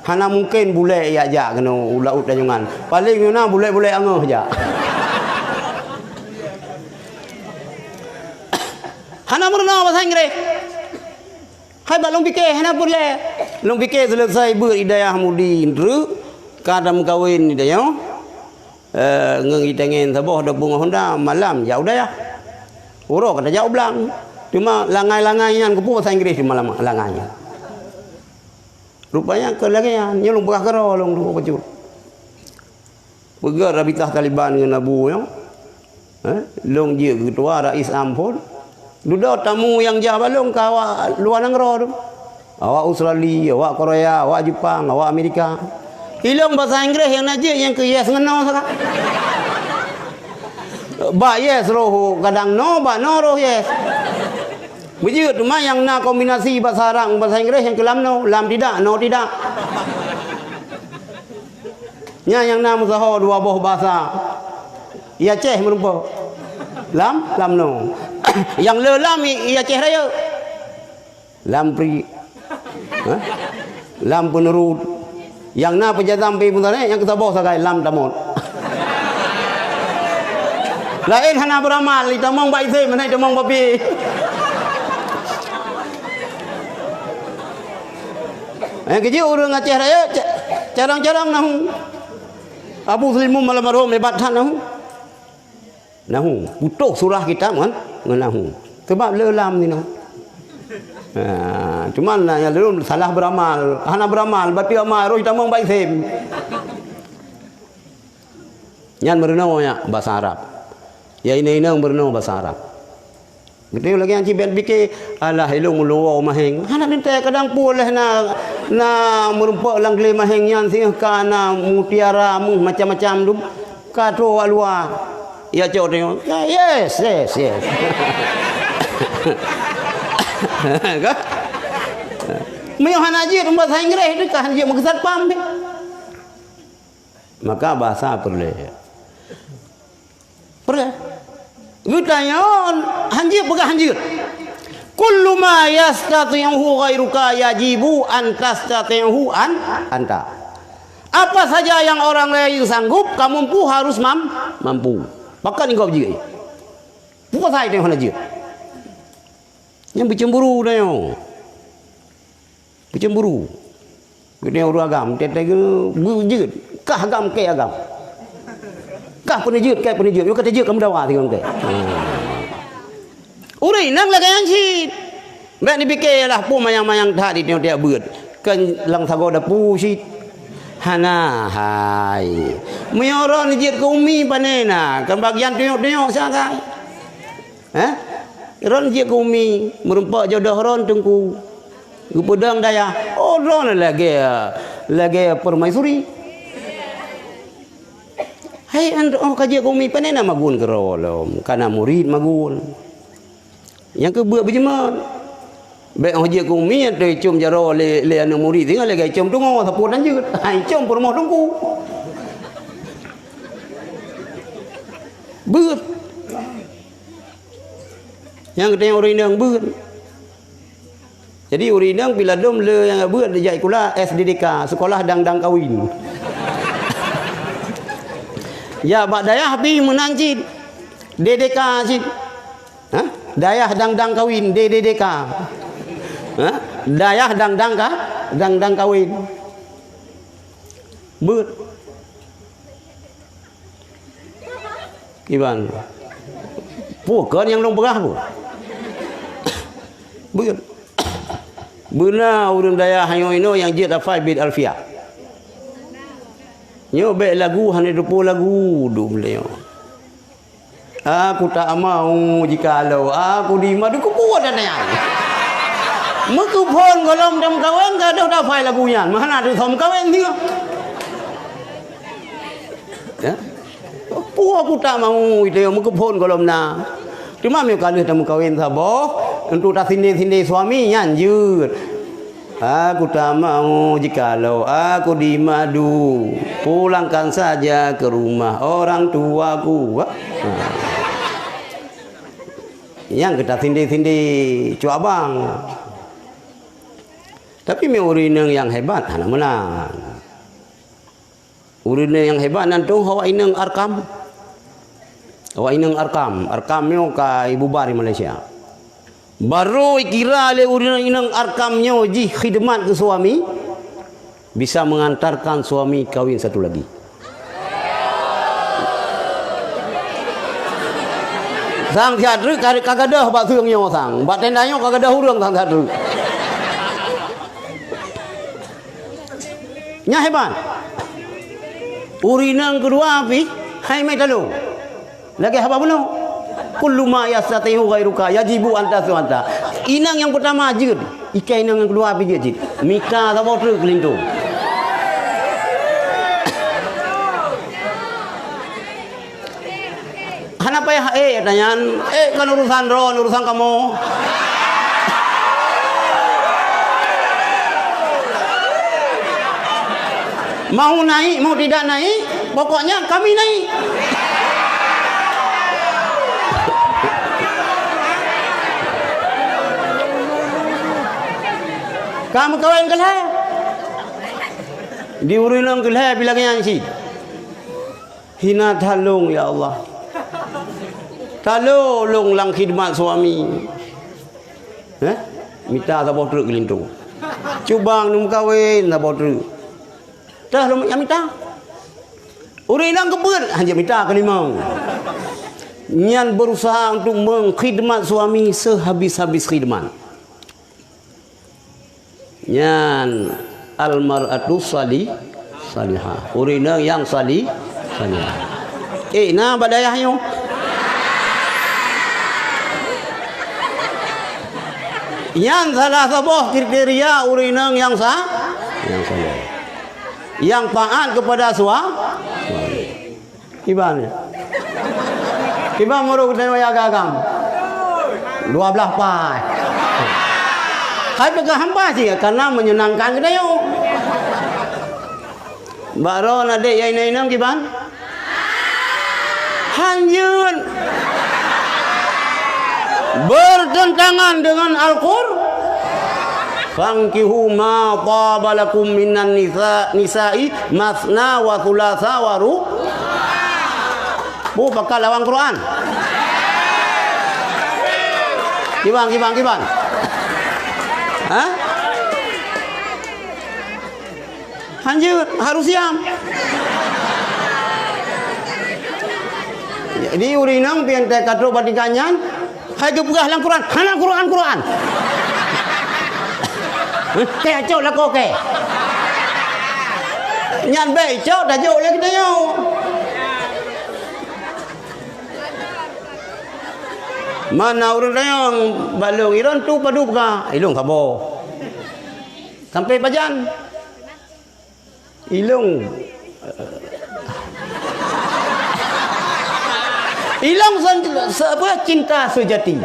Hana mungkin bule ya ja kena laut Tanjungan. Paling mana bule-bule angeuh ja. Hana murna bahasa Inggeris. Hai bak long fikir hana boleh. Long fikir selesai beridayah mudin ru kadam kawin dia ngengi tengen saboh dak bunga Honda malam ya udah ya. Urok kata jauh belang. Cuma langai-langaian kupu bahasa Inggeris di malam langainya. Rupanya ke lagi ya nyelung bekah kero long tu baju. Pegar rabitah Taliban dengan Abu yang. Long dia ketua Rais Ampun. Duda tamu yang jah balong ke awak luar negara tu. Awak Australia, awak Korea, awak Jepang, awak Amerika. Hilang bahasa Inggeris yang najis yang ke yes ngena sangat. Ba yes roh kadang no, ba no roh yes. Bejut cuma yang na kombinasi bahasa Arab bahasa Inggeris yang ke lam no tidak, no tidak. Yang na musaha dua buah bahasa. Ya ceh merupa. Lam no. Yang le lam ya ceh raya. Lam pri. Lam penerut. Yang na penjadam pi pun tane yang kita bawa sakai lam tamot. Lain hana beramal itamong baik sai mana itamong babi. Kerja orang Aceh Raya carang-carang nahu. Abu Slimu malam marhum hebat han nahu. Putuh surah kita kan nahu. Sebab lelam ni nahu. Cuman yang dulu salah beramal, hana beramal, berarti amal roh itamong baik sai. Nyan berenau ya bahasa Arab. Ya ini berenau bahasa Arab. Gitu lagi yang cibet bike alah ilung luau maheng. Hana nente kadang puleh na merumpak lang gle maheng yan sing kana mutiara mu macam-macam dum. Kato alua. Ya cok tengok. Yes. Kan? Meo hana je bahasa Inggeris dekat han je mengesat pam. Maka bahasa perle. Gutanyon hanjir pegah hanjir. Kullu ma yastati'uhu ghairuka yajibu an tastati'uhu anta. Apa saja yang orang lain sanggup, kamu pun harus mampu. Maka engkau berjaya. Bukan saya tengok hanjir. Yang bercemburu dah yo. Bercemburu. Kita orang agam, kita berjaya. Kah agam ke agam. Kah penejut, yo kata je kamu dawa tengok ke. Uri nang lagi yang si. Mek ni fikirlah pu mayang-mayang dah di tengok dia beut. Kan lang sago da pu si. Hana hai. Meyoron je ke umi panena, kan bagian tengok sangat. Ron je ke umi, merumpak jodoh ron tengku. Gupedang daya. Oh ron lagi permaisuri. Hai oh kaji kumi panena magun kerolom kana murid magun yang ke buat berjemaat baik haji kumi tu cum jaro le anak murid tinggal lagi cum tunggu saput lanjut hai cum permoh tunggu beut yang keteng urinang beut jadi urinang bila dom le yang beut dijai kula SDDK sekolah dang kawin. Ya bak dayah pi menanjit DDK sih. Dayah dang kawin DDK. Dayah dang kawin. Beut. Iban. Bukan yang long berah bu. Beut. Beuna urang dayah hayo ino yang jid afai bid alfiah. Nyo baik lagu hanya 20 lagu duk beliau. Aku tak mau jikalau aku di madu ku buat dan yang. Muku pon golom dam kawan ka dah fai lagu yan. Mana tu som kawan dia. Ya. Pu aku tak mau itu muku pon golom na. Cuma me kalau dam kawan sabo untuk tak sini suami yan jut. Aku tak mau jikalau aku di madu. Pulangkan saja ke rumah orang tuaku. Yang kita tindi cu abang. Tapi me urineng yang hebat hana menang. Urineng yang hebat nantung hawa ineng arkam. Hawa ineng arkam yo ka ibu bari Malaysia. Baru kira le urineng arkamnya ji khidmat ke suami bisa mengantarkan suami kawin satu lagi. Sang tiadru kagadah bak seungnya sang, bak tendanya kagadah urang sang tiadru. Nya hebat. Urinang kedua api, hai mai talu. Lagi apa benar? Kullu ma yastati'u ghairuka yajibu anta suanta. Inang yang pertama ajud, ikan inang yang kedua api ajud. Mika sama tu kelintu. Kenapa ya? Tanyaan. Kan urusan Ron, urusan kamu. Mau naik, mau tidak naik, pokoknya kami naik. Kamu kawin kelah. Diurinang kelah bila yang si. Hina tolong ya Allah. Tolong lang khidmat suami. Minta sabot teruk gelintu. Cubang num kawin sabot teruk. Dah lu yang minta. Urinang kebun hanya minta kelima. Nyan berusaha untuk mengkhidmat suami sehabis-habis khidmat. Nyan almar'atu salihah. Urinang yang salihah. Nah badayahnya. Yang salah sebuah kriteria urinang yang salih. Yang taat kepada suami. Gimana? Gimana muruk dengan agam? 12 pai. Hai pegang hamba sih karena menyenangkan kita yo. Baron adik yang ini gimana? Hanjun. Bertentangan dengan Al-Qur'an. Fankihu ma taba lakum minan nisa'i masna wa thulatha wa ru. Bu bakal lawan Quran. Gimana? Hah? Hanjur harus siam. Jadi urinang pian teh katro batikanyan. Hai gebugah lang Quran. Hana Quran. Kayak cok lah kok ke. Nyan baik cok dah jauh lagi kita yo. Mana orang yang balong iron tu padu ka. Ilung kabo. Sampai pajan. Ilung. Ilung apa cinta sejati.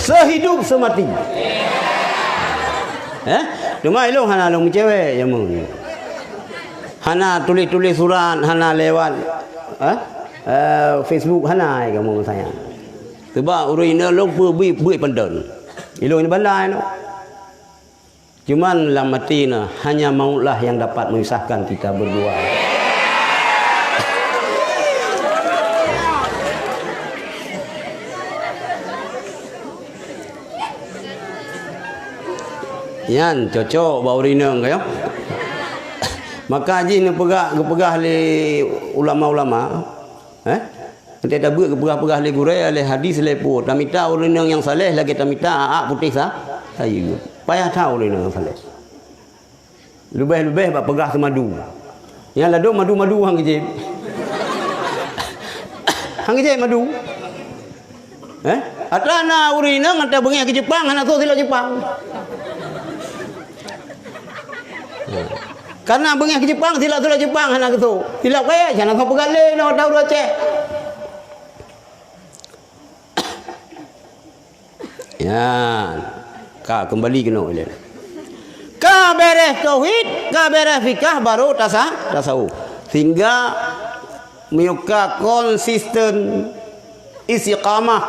Sehidup semati. Cuma ilung hana long cewek yang mau. Hana tulis surat, hana lewat Facebook hana kamu sayang. Sebab urina long bui pendan. Ilung ni balai no. Cuman dalam mati na hanya mautlah yang dapat memisahkan kita berdua. Yan cocok bau rina kayo. Maka haji ni pegah le ulama-ulama. Nanti ada buat pegah le gurai le hadis le pu. Tamita urina yang saleh lagi tamita aak putih sayu. Payah tahu urina yang saleh. Lebih-lebih bak pegah semadu. Yang lado madu-madu hang je. Hang je madu. Atlana urina ngata bengi ke Jepang hana tu sila Jepang. Karena bengi ke Jepang sila Jepang hana gitu. Sila kaya jangan kau pegale no tahu Aceh. Ya, ka kembali ke no ile. Ka beres tauhid, ka beres fikah baru tasawuf. Sehingga miuka konsisten istiqamah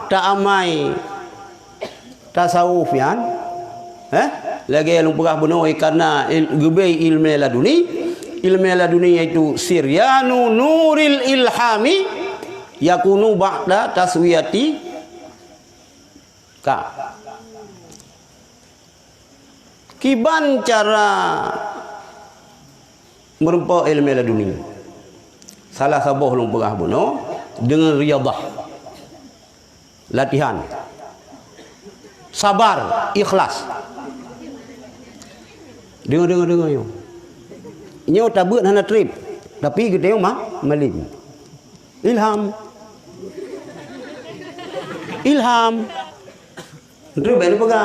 ta'amai tasawuf yan. Lagi yang pegah benar karena gebai ilmu laduni yaitu siryanu nuril ilhami yakunu ba'da taswiyati ka. Kiban cara merempa ilmu laduni. Salah sabuh long pegah benar dengan riyadhah. Latihan. Sabar, ikhlas. Dengar yo. Nyo tabut hana trip. Tapi kita mah malim. Ilham. Trip ben pega.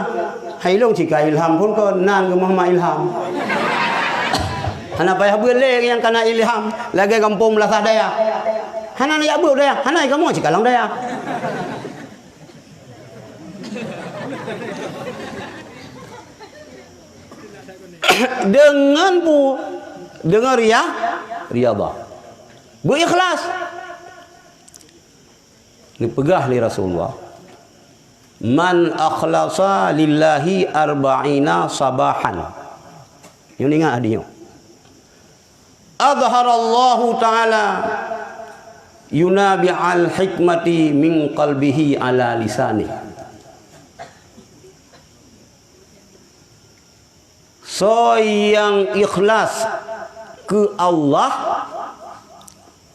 Hai long jika ilham pun ko nan ke Muhammad ilham. Hana payah beuleng yang kana ilham, lagi kampung Belasah Daya. Hana ya bu daya, hana kamu jika lang daya. Dengan riyadhah. Berikhlas. Ini pegah li Rasulullah. Man akhlasa lillahi arba'ina sabahan. Yang ingat hadiah. Adharallahu ta'ala yunabi al hikmati min qalbihi ala lisanih. So yang ikhlas ke Allah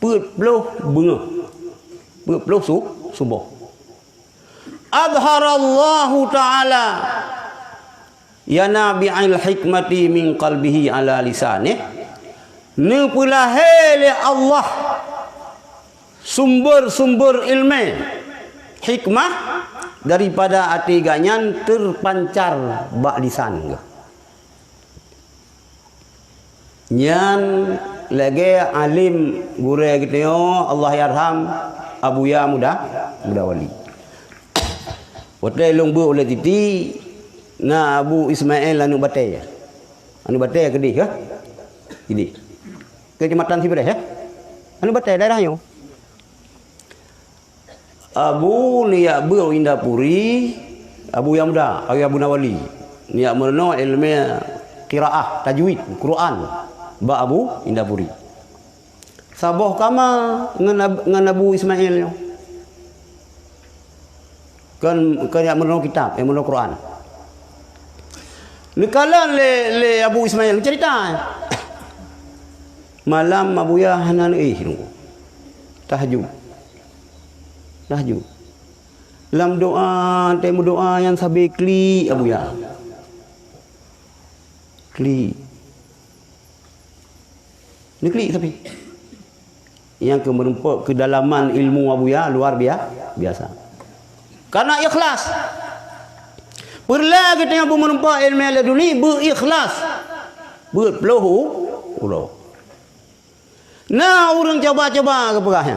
puluh bunga puluh subuh. Adharallahu ta'ala ya nabi'il hikmati min qalbihi ala lisanih. Ni pula hele Allah sumber-sumber ilmu hikmah daripada hati ganyan terpancar bak lisan. Nyan lagi alim guru gitu Allah yarham Abu Ya muda wali. Waktu lombu oleh titi na Abu Ismail anu batai kedih ya. Ini kecamatan Sibereh ya. Anu batai daerahnya. Abu niya bu Indapuri Abu Ya muda Abu Nawali niya merno ilmu qiraah tajwid Quran ba Abu Indapuri. Saboh kama ngan Abu Ismail. Kan yang menolong kitab, yang menolong Quran. Nekalan le Abu Ismail cerita. Malam Abu Ya hanan tahajud. Dalam doa, temu doa yang sabi kli Abu Ya. Kli tapi yang menumpuk kedalaman ilmu Abu Ya luar biasa. Karena ikhlas. Perlah kita yang menumpuk ilmu laduni berikhlas. Berpeluhu ulo. Nah orang coba-coba ke perahnya.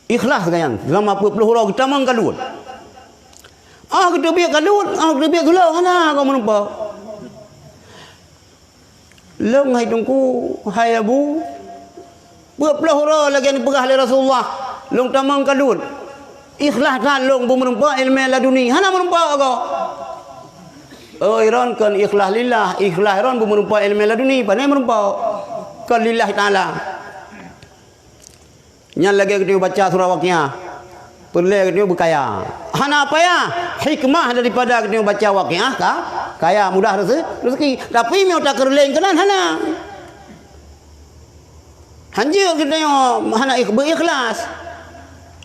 Ikhlas kan dalam apa peluhu ulo kita mangkalut. Kita biar kalut, kita biar gula mana kau menumpuk. Long hai tungku hai Abu berpelahura lagi ni pegah oleh Rasulullah long tamang kalut ikhlas kan long menumpah ilmu laduni hana menumpah kau iran kan ikhlas lillah ikhlas iran menumpah ilmu laduni pandai menumpah kan lillah ta'ala nyal lagi kita baca surah Waqiah perlu kita berkaya hana apa ya hikmah daripada kita baca Waqiah kaya mudah rezeki tapi mau tak kerleng kenan hana hanjir kita hana berikhlas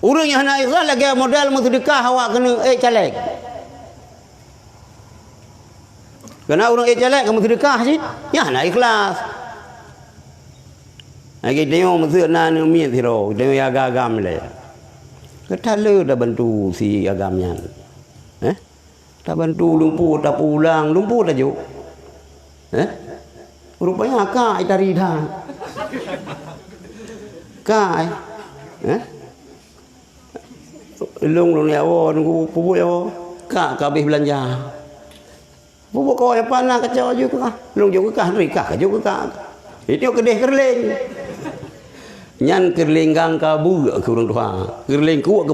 orang yang hana ikhlas lagi modal sedekah awak kena caleg kena orang caleg kamu sedekah sih ya hana ikhlas lagi tengok mesti nak miet hero tengok agam le kata le dah bantu si agamnya tak bantu lumpuh tak pulang lumpuh tak juk rupanya kai tari dah kai long ni awak nunggu pupuk awak kak habis belanja pupuk kau apa nak kacau juga long juga kah rika juga kah itu kedeh kerling nyan kerling gang kabu ke orang tua kerling kuat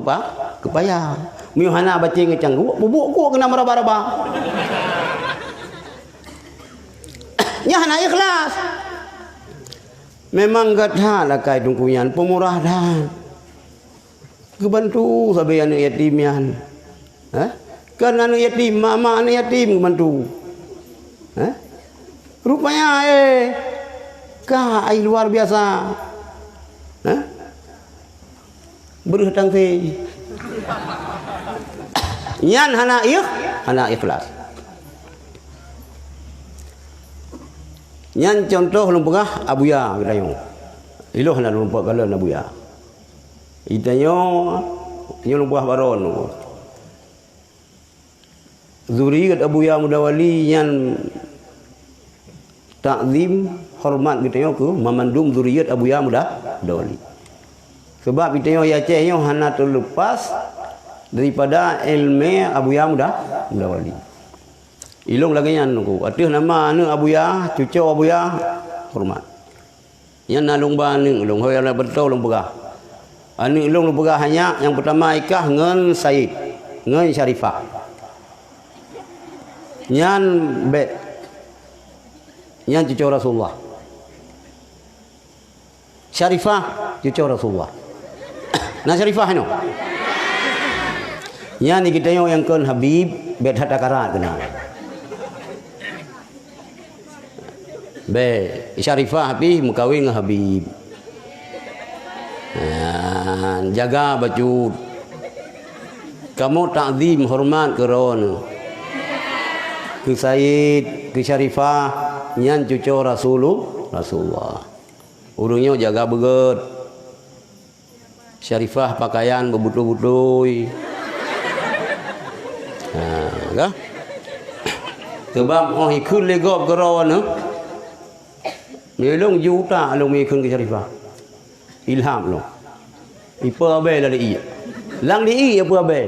kepaya miuhana baca ngecang bubuk ku kena meraba-raba nya hana ikhlas memang gadha lah kai dungkuyan pemurah dan kebantu sabe anak yatim yan kan anak yatim mama anak yatim kebantu rupanya kai luar biasa berhutang si yan hana ikhlas Nyan contoh lum pegah abuya kita yo. Iloh na lum pegah kala abuya. Itanyo nyo lum pegah baron. Zuriyat abuya mudawali nyan takzim hormat kita yo ke memandum zuriyat abuya mudawali. Sebab kita yo ya ceh yo hana terlepas daripada ilmu abuya mudawali. Ilung lagi yang nunggu. Atuh nama anu abuya, cucu abuya, hormat. Yang nalung baneng, lung hoy ala betul lung pegah. Anu lung pegah hanya yang pertama ikah ngen Said, ngen Syarifah. Nyan bet, nyan cucu Rasulullah. Syarifah cucu Rasulullah. Nah Syarifah no. Nyan kita yang kon Habib bet hata karat kena. Be, Syarifah Habib mengkawin dengan Habib. Jaga baju. Kamu takzim hormat ke ron. Ke Said, ke Syarifah, nyan cucu Rasulullah. Urungnya jaga beget. Syarifah pakaian bebutu-butui. Kah? Sebab oh ikut legop ke ron. Nyelong juta long mi khun ke Syarifah. Ilham long. Ipa abe la di. Lang di apa abe.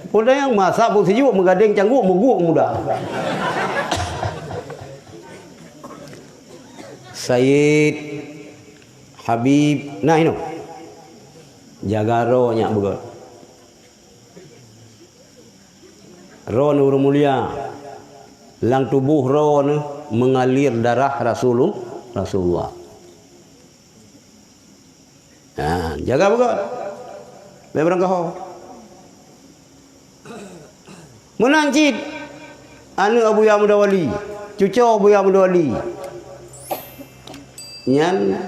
Poda yang masak pun sejuk menggadeng cangguk muguk muda. Said Habib nah ino. Jaga roh nya begot. Roh nur mulia. Lang tubuh roh mengalir darah Rasulullah. Nah, jaga begot. Beberang kau. Menancit anu abuya mudawali, cucu abuya mudawali. Nyan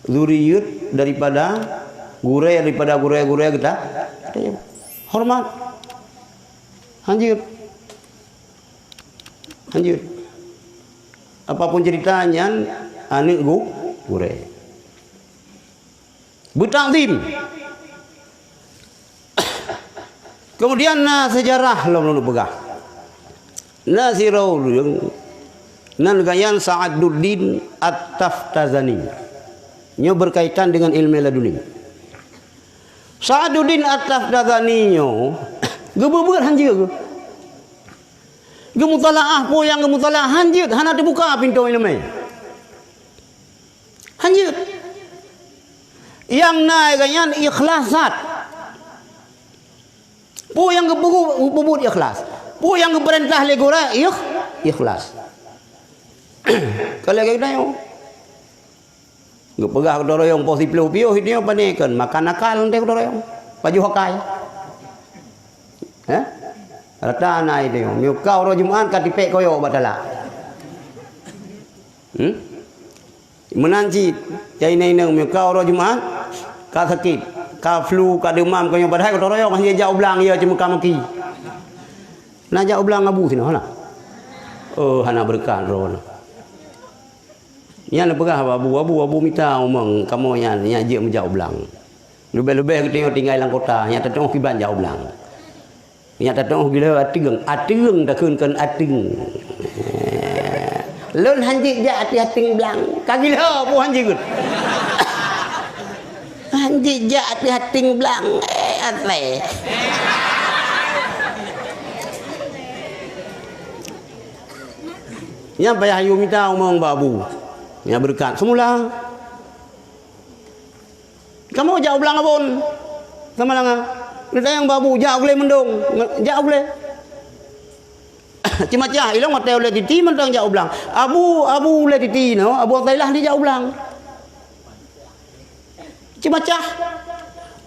zuriyat daripada gure kita hormat. Lanjut. Apapun ceritanya anu gure. Bertakzim. Kemudian sejarah lalu pegah. Nasirul nan gayan Sa'aduddin At-Taftazani. Nyo berkaitan dengan ilmu laduni. Sa'aduddin At-Taftazani nyo gebebeut hanjeut. Gemutalaah po yang gemutalaah hanjeut hana terbuka pintu ilmu. Hanjeut. Yang naik gayan ikhlasat. Po yang gebubut ikhlas. Po yang geperintah legora ikhlas. Kalau kita yo gepegah doroyong posiplo pio hitnya panekan makan nakal ente doroyong baju hokai. Hah? Rata na itu yo miukau ro Jumat katipek koyo batala. Menanci jai nang miukau ro Jumat ka sakit. Ka flu ka demam ko yang padahal ko toroyong hanya jauh belang ya cuma kamaki. Na jauh belang abu sini hana. Oh hana berkah ron. Nya le pegah abu minta omong kamu nya je menjauh belang. Lebih-lebih kita tinggal dalam kota nya tetong kiban jauh belang. Nya tetong bila ating dah keun ating. Lun hanji ja ating belang. Kagila pu hanji gut. Hanji jak hating belang atle. Yang payah ayu minta omong babu. Yang berkat semula. Kamu jauh belang abon. Sama langa. Kita yang babu jauh boleh mendung. Jauh boleh. Cuma cah ilang mate oleh titi mendung jauh belang. Abu oleh titi no. Abu Thailand di jauh belang. Cibacah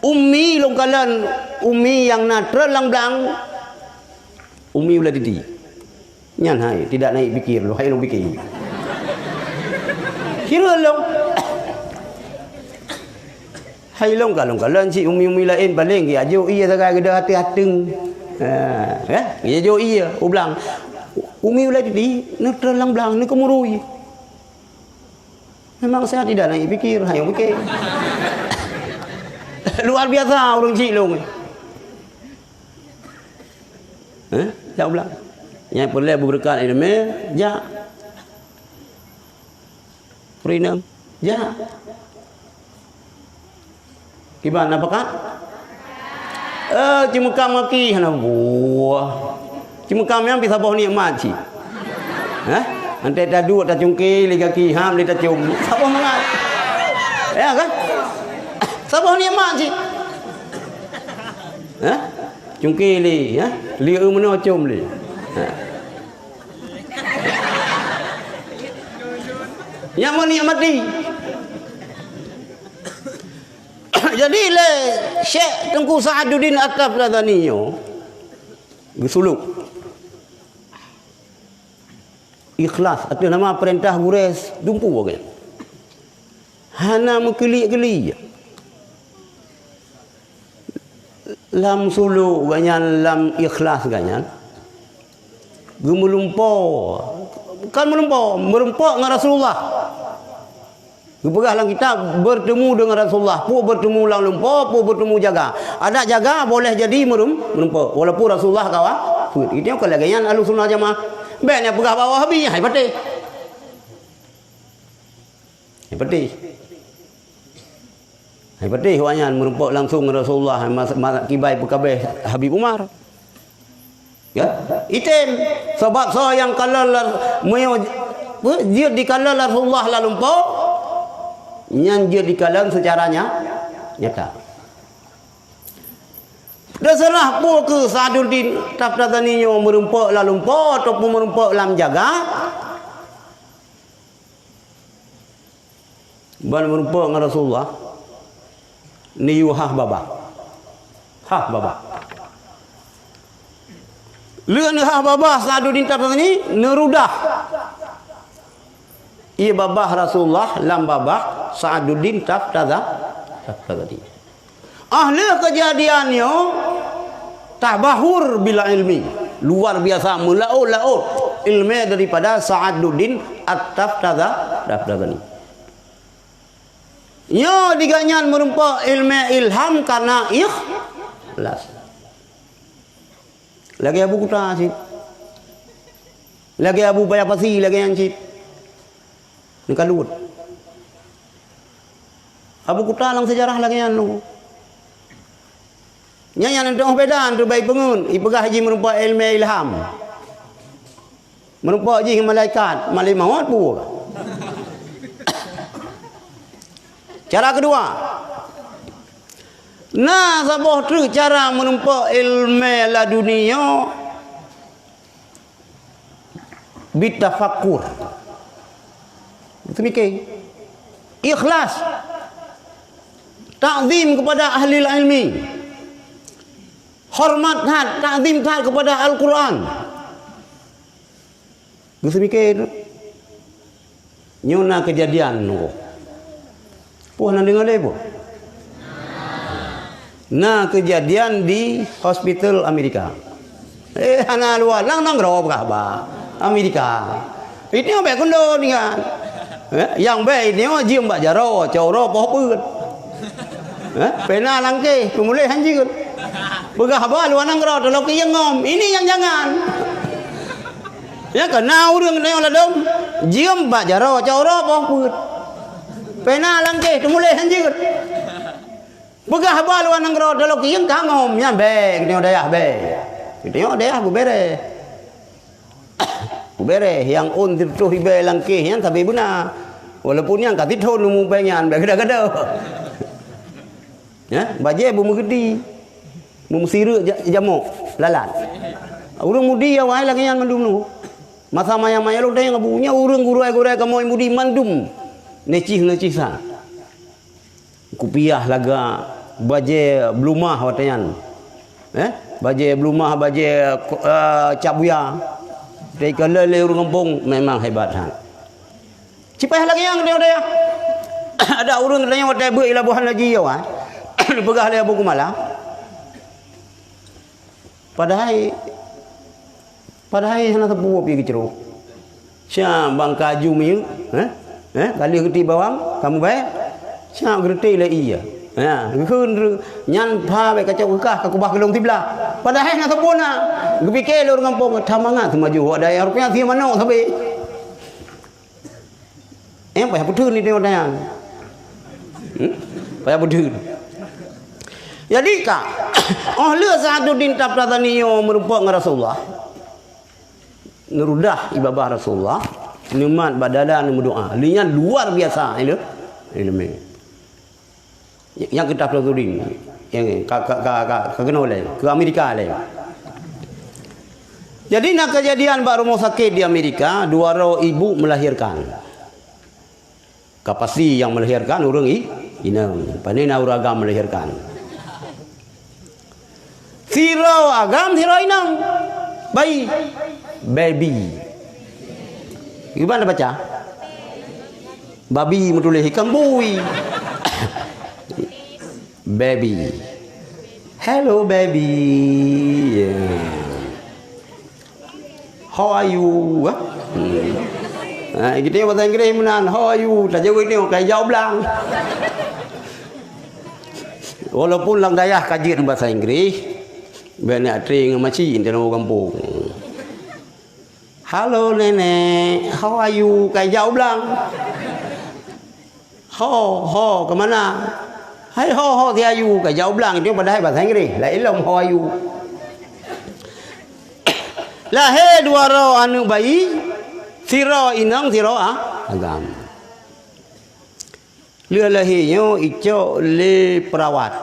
Umi longkalan Umi yang natra lang belang Umi ulah didi nyan hai tidak naik pikir lo hai lo pikir kira lo hai longkalan si Umi lain paling dia jo iya sagai gede hati-hating jo iya ublang Umi ulai di nak terlang belang ni kemurui. Memang saya tidak lagi pikir, hanya fikir. Luar biasa orang cilung. Jauh belang. Yang perlu berberkat ilmu, ja. Perinam, ja. Gimana apakah? Cuma maki hana buah. Cuma kami yang bisa bawa nikmat sih. Nanti dah dua dah cungki liga ham liga cium. Siapa mengat? Ya kan? Siapa nikmat sih? Cungki li, li mana cium li. Yang mana nikmat di? Jadi le Syekh Tengku Sa'aduddin At-Taftazani yo bersuluk ikhlas atau nama perintah gures dumpu kan hana mekeli-keli lam suluk ganyan lam ikhlas ganyan gemulumpo bukan merumpo dengan Rasulullah. Gepegah lang kita bertemu dengan Rasulullah, pu bertemu lang lumpo, pu bertemu jaga. Ada jaga boleh jadi merumpo. Walaupun Rasulullah kawa. Itu yang kalagayan ahlu sunnah jamaah. Ben yang pegah bawah habis hai patih. Hai patih. Hai patih wanyan merumpo langsung dengan Rasulullah kibai pekabeh Habib Umar. Ya, item sebab so yang kalau dia dikala Rasulullah lalu lumpo yang dia dikalang secaranya nyata. Terserah pun ke Sa'aduddin Taftazani yang merumpak lalu lumpa ataupun merumpak lam jaga. Ban merumpak dengan Rasulullah. Ni hah baba. Hah baba. Leun hah baba Sa'aduddin Taftazani nerudah. Ia babah Rasulullah lam babah Sa'aduddin Taftazani. Ahli kejadiannya tabahur bila ilmi. Luar biasa melaut-laut ilmu daripada Sa'aduddin At-Taftazani. Ya diganyan merumpa ilmu ilham karena ikhlas. Lagi Abu Kuta sih. Lagi Abu Bayapasi lagi yang sih. Ni kalut. Abu Kuta lang sejarah lagi yang lu. Nyanyian itu beda antara baik pengun. Ipegah haji merupakan ilmu ilham. Merupakan haji malaikat. Malaikat maut pun. Cara kedua. Nah, sabah tu cara menumpah ilmu la dunia. Bitafakkur. Itu mikir. Ikhlas. Ta'zim kepada ahli ilmi. Hormat had, ta'zim had kepada Al-Quran. Itu mikir. Nyuna kejadian tu. Puan nak dengar dia pun? Nah kejadian di hospital Amerika. Anak luar lang rob kah Amerika. Ini apa kondo ni kan? Yang baik ni jium bak jaro, coro poh pun. Pena langke, pemulih hanji kan. Begah ba luar nang rob kalau ke yang ngom. Ini yang jangan. Ya kena urang ni olah dom. Jium bak jaro, coro poh pun. Pena langke, pemulih hanji kan. Begah ba luar nang rob kalau ke yang kangom. Ya baik ni dayah baik. Tengok dayah bu bere. Bere yang on tu hibe langkih yang tapi benar walaupun yang kat itu numu pengen begada-gada ya baje bu mugedi mu siru jamuk lalat urang mudi ya wae lagi yang mandum nu masa maya-maya lu dayang abunya urang gurai-gurai kamu mudi mandum necih-necisan kupiah laga baje blumah watayan baje blumah baje cabuya. Dari kalau orang kampung memang hebat han. Cipah lagi yang dia. Ada orang tanya watai bu ila buhan lagi ya wah. Pegah le Abu Kumala. Padahal Padahal sana tepu pergi ceruk. Syam bang kaju miu, kali kerti bawang kamu baik. Syam gerti le iya. Keun nyan pha baik kacau kah aku bah kelong tibla. Padahal sana tepu na. Gepikir lu ngampung thamangat maju daya rupiah dia mana sabe. Payah betul ni dia orang. Payah betul. Jadi kak, lia satu dinta prataniyo merupakan Rasulullah. Nerudah ibadah Rasulullah. Numat badalan berdoa. Linya luar biasa itu. Ilmu. Yang kita pelajari yang ke oleh ke Amerika le. Jadi nak kejadian baru rumah sakit di Amerika, 2 orang ibu melahirkan. Kapasi yang melahirkan orang inang. Panina uragam melahirkan. Siro agam siro inang. Baby. Gimana baca? Babi menulis ikan bui. Baby. Hello baby. Yeah. How are you? Kita bahasa Inggeris menan. How are you? Tak jauh ni kayak jauh belang. Walaupun lang dayah kajian bahasa Inggeris, banyak tring macam dalam kampung. Halo nenek, how are you? Kayak jauh belang. Ho, kemana? Hai ho, dia you kayak jauh belang. Dia padahal bahasa Inggeris. Lah ilmu how are you? Lahir 2 orang anu bayi, siro inang, siro agam. Dia lahirnya icok le perawat.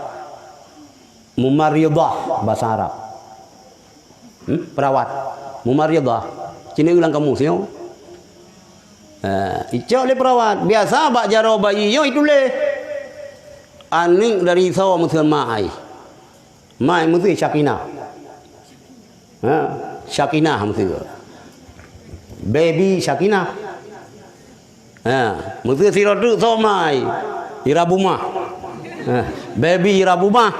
Mumaridah bahasa Arab. Perawat. Mumaridah. Cina ulang kamu sih. Icok le perawat. Biasa bak jaro bayi yo itu le. Anik dari sawa mesti mai. Mai mesti Syakina. Syakina mesti. Baby Syakina. Mesti sira tu sawa mai. Irabumah. Baby Irabumah.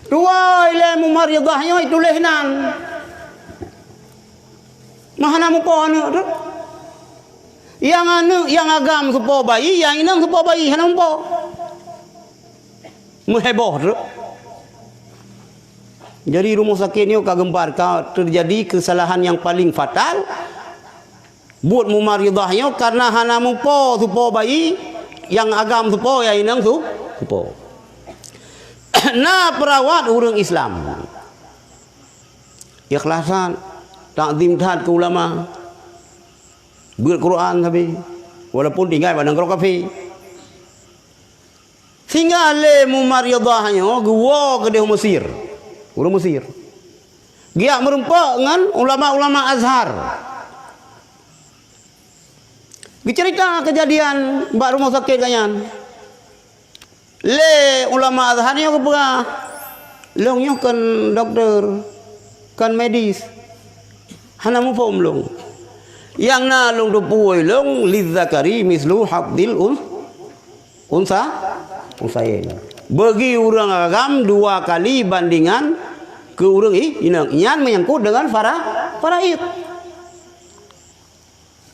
Dua ile mumaridahnya itu lehnan. Mahana mu po anu tu. Yang anu yang agam supo bayi, yang inang supo bayi hana mu po. Mu heboh tu. Jadi rumah sakit ni kagempar terjadi kesalahan yang paling fatal. Buat mumaridahnya karena hana mu po supo bayi, yang agam supo, yang inang supo. Nah perawat orang Islam ikhlasan takzim taat ke ulama Quran tapi walaupun tinggal pada ngerok kafe sehingga le mumaridahnya gua ke dia Mesir orang Mesir dia merumpak dengan ulama-ulama Azhar bercerita kejadian mbak rumah sakit kanyan le ulama Azhar ni aku pernah long kan doktor kan medis hana mu pom long yang na long tu puai long lidzakari mislu habdil unsayin bagi orang agam 2 kali bandingan ke orang inang yang menyangkut dengan faraid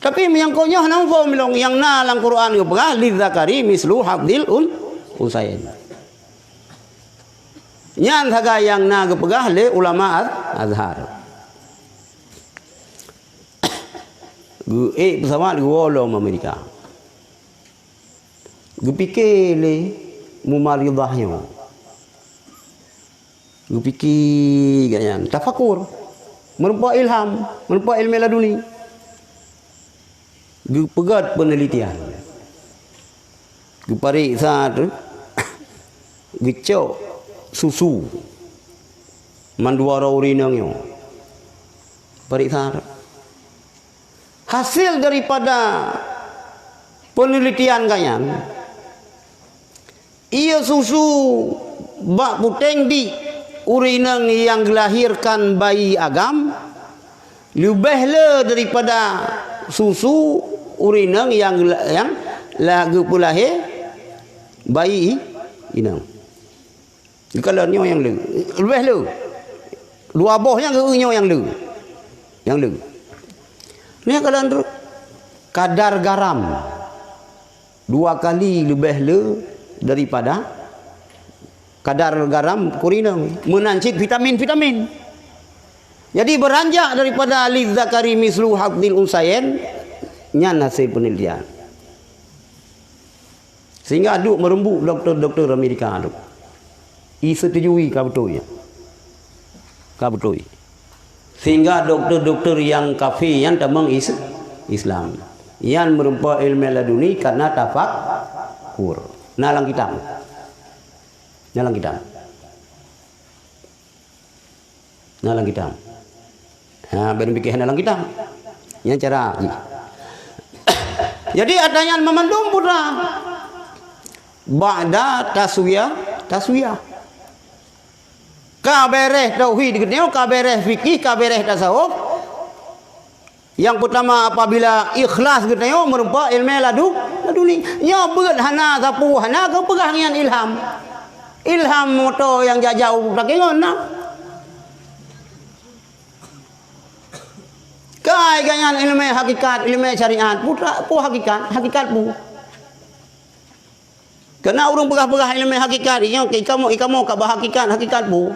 tapi menyangkutnya hana mu pom long yang na lang Quran aku pernah lidzakari mislu habdil unsayin. Nyan thaga yang na gepegah le ulama Azhar. Bersama dengan ulama Amerika. Gepikir le mumaridahnya. Gepikir ganyan tafakur. Merupa ilham, merupa ilmu laduni. Gepegat penelitian. Gepariksa tu gecok susu manduara urinangnya periksa hasil daripada penelitian kanyan ia susu bak puteng di urinang yang dilahirkan bayi agam lebih le daripada susu urinang yang lagu pulahir bayi inang. Kalau nyo yang lebih lu Dua bohnya geunyo yang le. Yang le. Ni kalau kadar garam 2 kali lebih le daripada kadar garam kurinam, menancit vitamin-vitamin. Jadi beranjak daripada alif zakari mislu haqdil unsayen, nyan hasil penelitian. Sehingga aduk merembuk doktor-doktor Amerika aduk. Setujui ka betul ya. Ka betul. Sehingga doktor-doktor yang kafir yang tamang Islam yang merupakan ilmu laduni karena tafakkur. Nalang kita. Nalang kita. Nalang kita. Ha, berfikir nalang kita. Yang cara. Jadi adanya memandung putra. Ba'da taswiyah. Kabereh tauhid ketemu, kabereh fikih, kabereh tasawuf. Yang pertama apabila ikhlas ketemu merupakan ilmu laduni. Nya beut hana sapu hana ke pegah dengan ilham. Ilham moto yang jauh takingon nah. Kai ganyan ilmu hakikat, ilmu syariat, putra pu hakikat pu. Kena urang pegah-pegah ilmu hakikat, nya ikamu ka hakikat pu.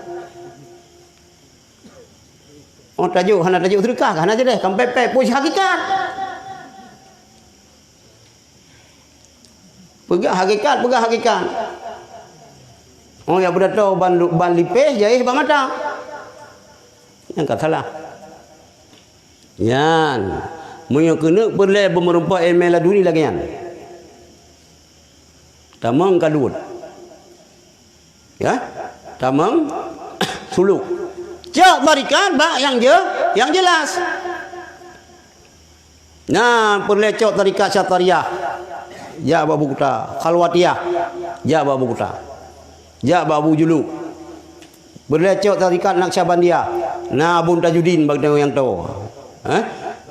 Oh tajuk sedekah kan aja deh, kampepe puji hakikat. Pegah hakikat. Oh ya budak tahu ban lipeh jaih ba mata. Yang kat salah. Yan. Munyo kena boleh bermerumpa ilmu laduni lagi yan. Tamang kalut. Ya? Tamang suluk. Jauh barikan bak yang jelas. Nah, perlecok tarikat syatariyah. Ya babu kuta, khalwatiyah. Ya babu kuta. Ya babu juluk. Perlecok tarikat Naqsyabandiyah. Nah, Abun Tajudin bagi yang tahu.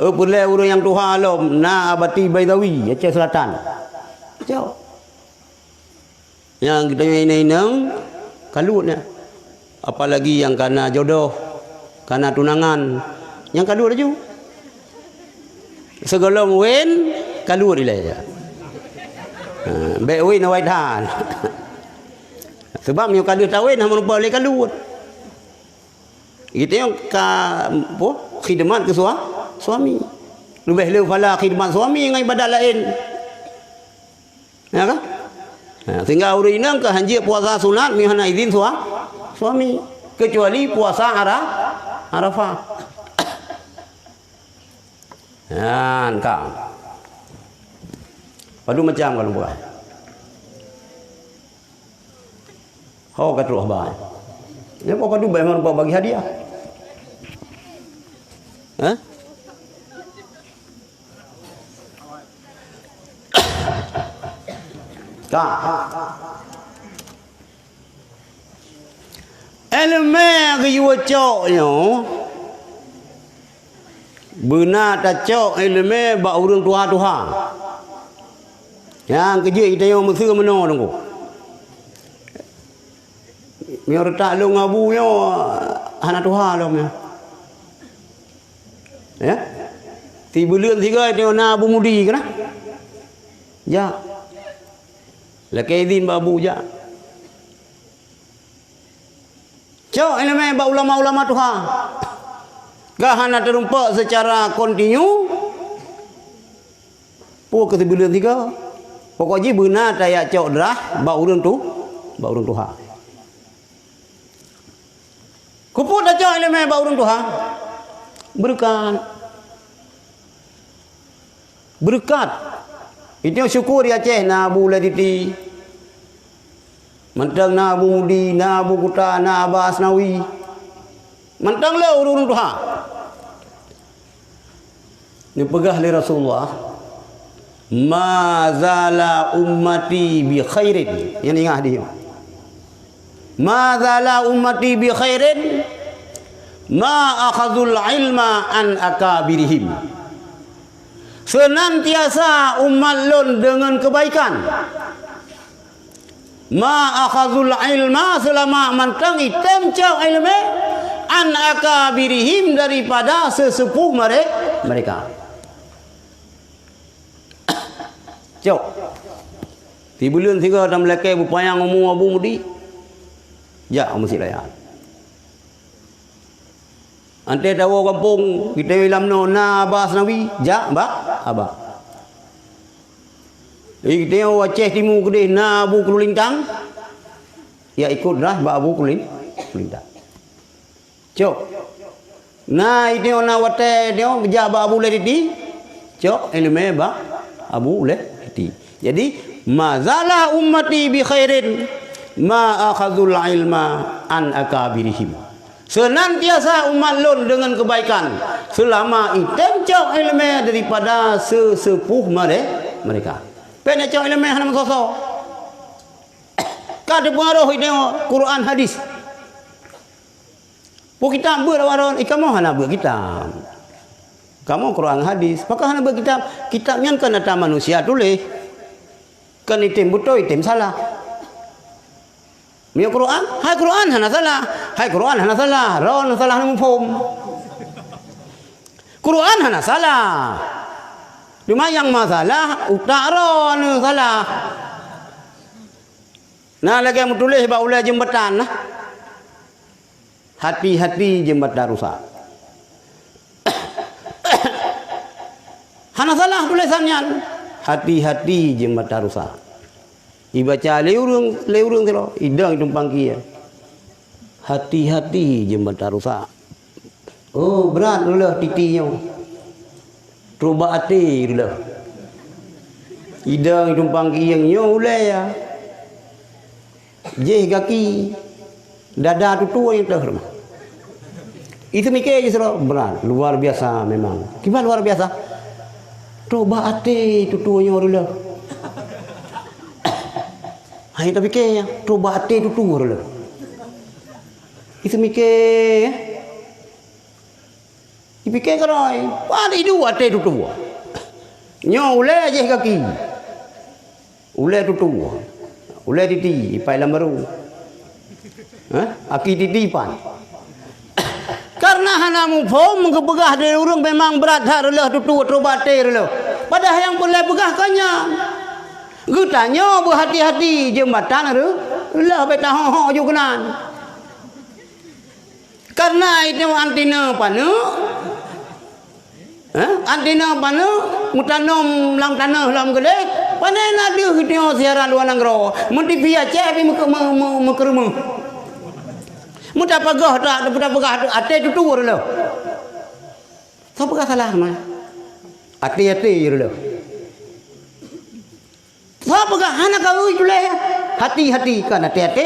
Perle urang yang Tuhan alam, nah Abati Baidawi, Aceh Selatan. Jauh. Yang kita ini kalutnya. Apalagi yang karena jodoh, karena tunangan, yang kalut aja. Segala wen kalut dia aja. Baik wen awai dah. Sebab yang kalut tawen hang merupa oleh kalut. Itu yang khidmat ke suami. Lebih fala khidmat suami dengan ibadat lain. Ya kan? Sehingga urang inang ke hanji puasa sunat mihana izin suami kecuali puasa Arafah. Kang. Padu macam kalau buat. Hau kat ruh bah. Dia apa padu bayar bagi hadiah. Kang. Elemen ke jiwa coknya benar tak cok elemen bak urang Tuhan. Yang kerja kita yang mesra mana tunggu. Mi retak lu ngabu nya anak Tuhan lo mi. Ya. 3 bulan 3 dia na Abu Mudi kana? Ya. Laki izin babu ja. Cok ini memang ulama-ulama Tuhan. Gahana terumpak secara kontinu. Pukul ke 3. Pokoknya benar tayak cok dah bau urang Tuhan. Kuput dah cok ini memang bau urang Tuhan. Berkat. Itu syukur ya Aceh na Abu Laditi. Mentang na Abu Mudi, na Abu Kuta, na Abah Asnawi. Mentang lah urun Tuhan. Ini pegah oleh Rasulullah. Ma zala ummati bi khairin. Yang ingat dia. Ma zala ummati bi khairin. Ma akhadul ilma an akabirihim. Senantiasa umat lon dengan kebaikan. Ma akhazul ilma selama mantang item cau ilmu an akabirihim, daripada sesepuh mereka. Cok. Ti bulan 3 dalam lekai berpayang umur Abu Mudi. Ya, mesti layan. Ante tahu kampung kita ilam no na bas nabi, ja ba aba. Kita Aceh Timur gede na Abu Kulintang. Ya ikut dah ba Abu Kulintang. Cok. Na itu na wate dia ja ba Abu Lediti. Cok ilmu ba Abu Lediti. Jadi mazalah ummati bi khairin ma akhadzul ilma an akabirihim. Senantiasa umat lun dengan kebaikan selama item cok ilmu daripada sesepuh mereka. Pena cok ilmu hana sosok. Kada pengaruh ini Quran hadis. Pu kita berwaron ikamu hana berkitab. Kamu Quran hadis, maka hana berkitab. Kitabnya kan data manusia tulis. Kan item betul item salah. Mio Quran, hai Quran hana salah, hai Quran hana salah, ron salah nang mufhum. Quran hana salah. Cuma yang masalah utaron salah. Nah lagi yang tulis ba ulah jembatan lah. Hati-hati jembatan rusak. Hana salah tulisannya. Hati-hati jembatan rusak. Ibaca leurung telo idang tumpang kia. Hati-hati jembatan rusak. Oh berat dulu titinya. Coba hati dulu. Idang tumpang kia nyo ulai ya. Je kaki dada tu yang terhormat. Itu mikir je berat, luar biasa memang. Gimana luar biasa? Coba hati tu dulu. Hai tapi ke coba hati tu dulu. Itu mikir. Dipikir keroi. Pada itu hati tu tua. Nyo ulai je kaki. Ulai tu tua. Ulai titi ipai lambaru. Aki titi pan. Karena hana mufhum mengebegah dari orang memang berat harlah tu tua coba hati dulu. Padahal yang boleh begahkannya. Gutanya berhati-hati jembatan tu lah beta ho juga kenan. Karena itu antina panu. Antina panu mutanom lam tanah lam gede. Panen ada kita siaran luar negara. Mesti via cek mekerumah. Mudah pagah tak mudah pagah ate tu dulu. Siapa kah salah mah? Ate dulu. Siapa kah anak kau itu lah? Hati-hati kan hati-hati.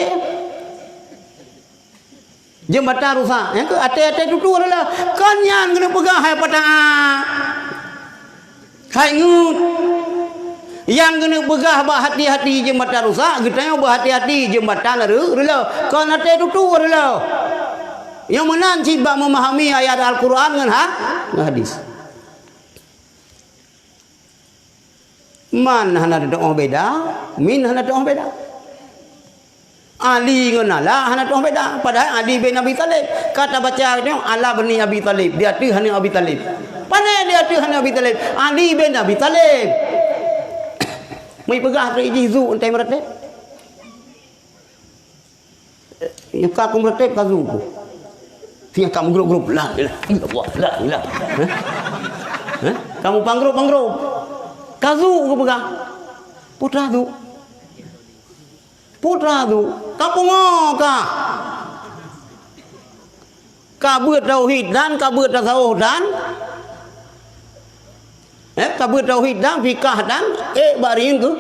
Jembatan rusak. Yang ke hati-hati itu dulu lah. Kan yang kena pegah hai patah. Hai ngut. Yang kena pegah bah hati-hati jembatan rusak. Kita yang berhati-hati jembatan dulu. Kan hati itu dulu lah. Yang mana cibak memahami ayat Al-Quran dengan hadis. Man hana doa beda, min hana doa beda. Ali dengan Allah hana doa beda. Padahal Ali bin Abi Talib kata baca itu Allah bin Abi Talib. Dia tu hana Abi Talib. Mana dia tu hana Abi Talib? Ali bin Abi Talib. Mai pegah tu jizu entai meretep. Yang kamu meretep kazu. Tiang kamu grup-grup la ilah la ilah. Kamu panggrup. Kazu ke pegang. Putra tu. Kampung ngokah. Kabut tauhid dan kabut tasawuf dan kabut tauhid dan fikah dan baring tu.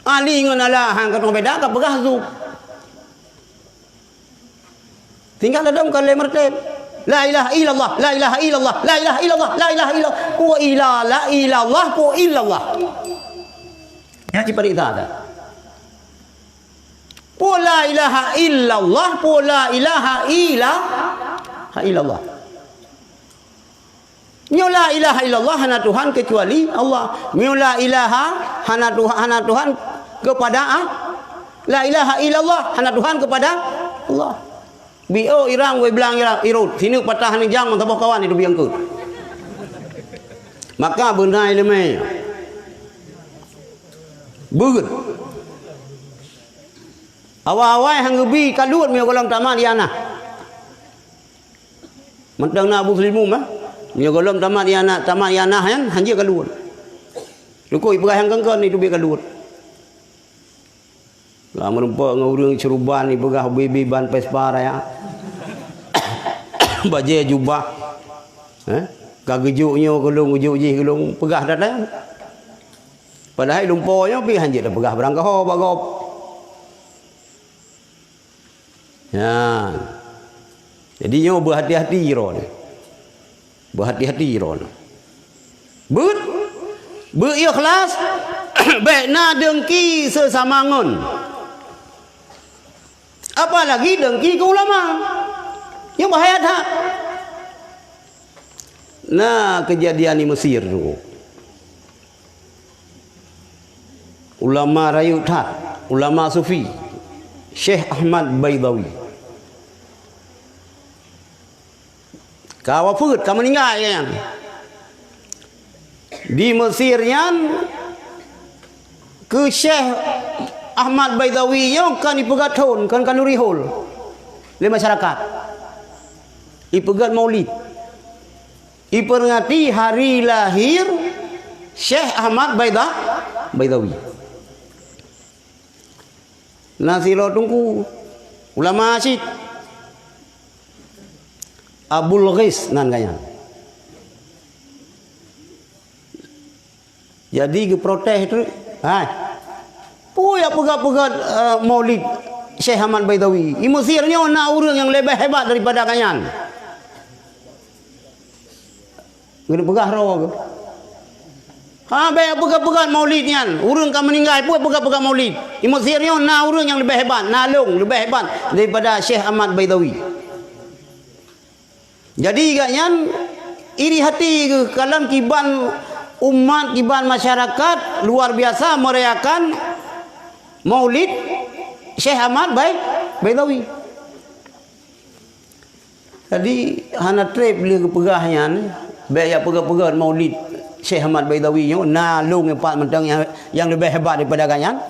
Ali dengan Allah hang katong beda ka pegah tu. Tinggal dalam kalam merteb. La ilaha illallah, la ilaha illallah, la ilaha illallah, la ilaha illallah. Pu ila la ilallah, pu illallah. Ya seperti itu ada. Pu la ilaha illallah, pu la ilaha illallah. Nyo la ilaha illallah hana Tuhan kecuali Allah. Nyo la ilaha hana Tuhan kepada La ilaha illallah hana Tuhan kepada Allah. Bio irang we bilang irut. Sini patah ni jang tabah kawan itu biang ke. Maka benai lemai. Begut. Awal-awal hang gebi kalut mi golong tamat diana. Mentang na Abu Slimu mah. Mi golong tamat diana kan hanje kalut. Lukoi pegai hang kengkon itu bi kalut. Lah merumpa ngurung ceruban ni begah bibi ban pespa raya. Baje jubah. Kagejuknya gelung ujuk je gelung pegah datang. Padahal lumponya pi hanje dah pegah berangkah bagop. Ya. Jadi nyo berhati-hati ron. Berhati-hati ron. Berikhlas baik na dengki sesamangun. Apalagi dengki ke ulama. Yang bahaya tak? Nah, kejadian di Mesir tu. Ulama rayu tak, ulama sufi. Syekh Ahmad Baidawi. Kau apa kamu meninggal kan? Di Mesir yang ke Syekh Ahmad Baidawi yang kan ipegaton kan kanurihul le masyarakat. Ipegat maulid. Iperingati hari lahir Syekh Ahmad Baidawi. Nasilo tunggu ulama asyik Abul Ghis nan kaya. Jadi ke protes tu, puya pegat-pegat maulid Syekh Ahmad Baidawi. Di Mesirnya nak orang yang lebih hebat daripada kanyan. Guna pegah rawa ke? Baik pegat-pegat maulidnya. Orang kan meninggal pun pegat-pegat maulid. Di Mesirnya nak orang yang lebih hebat, nalung lebih hebat daripada Syekh Ahmad Baidawi. Jadi kanyan iri hati ke kalam kiban umat, kiban masyarakat luar biasa merayakan maulid Syekh Ahmad Baidawi. Jadi hana trip bila kepegahnya baik ya pegah-pegah maulid Syekh Ahmad Baidawi nya nalung empat mentang yang lebih hebat daripada kanyan.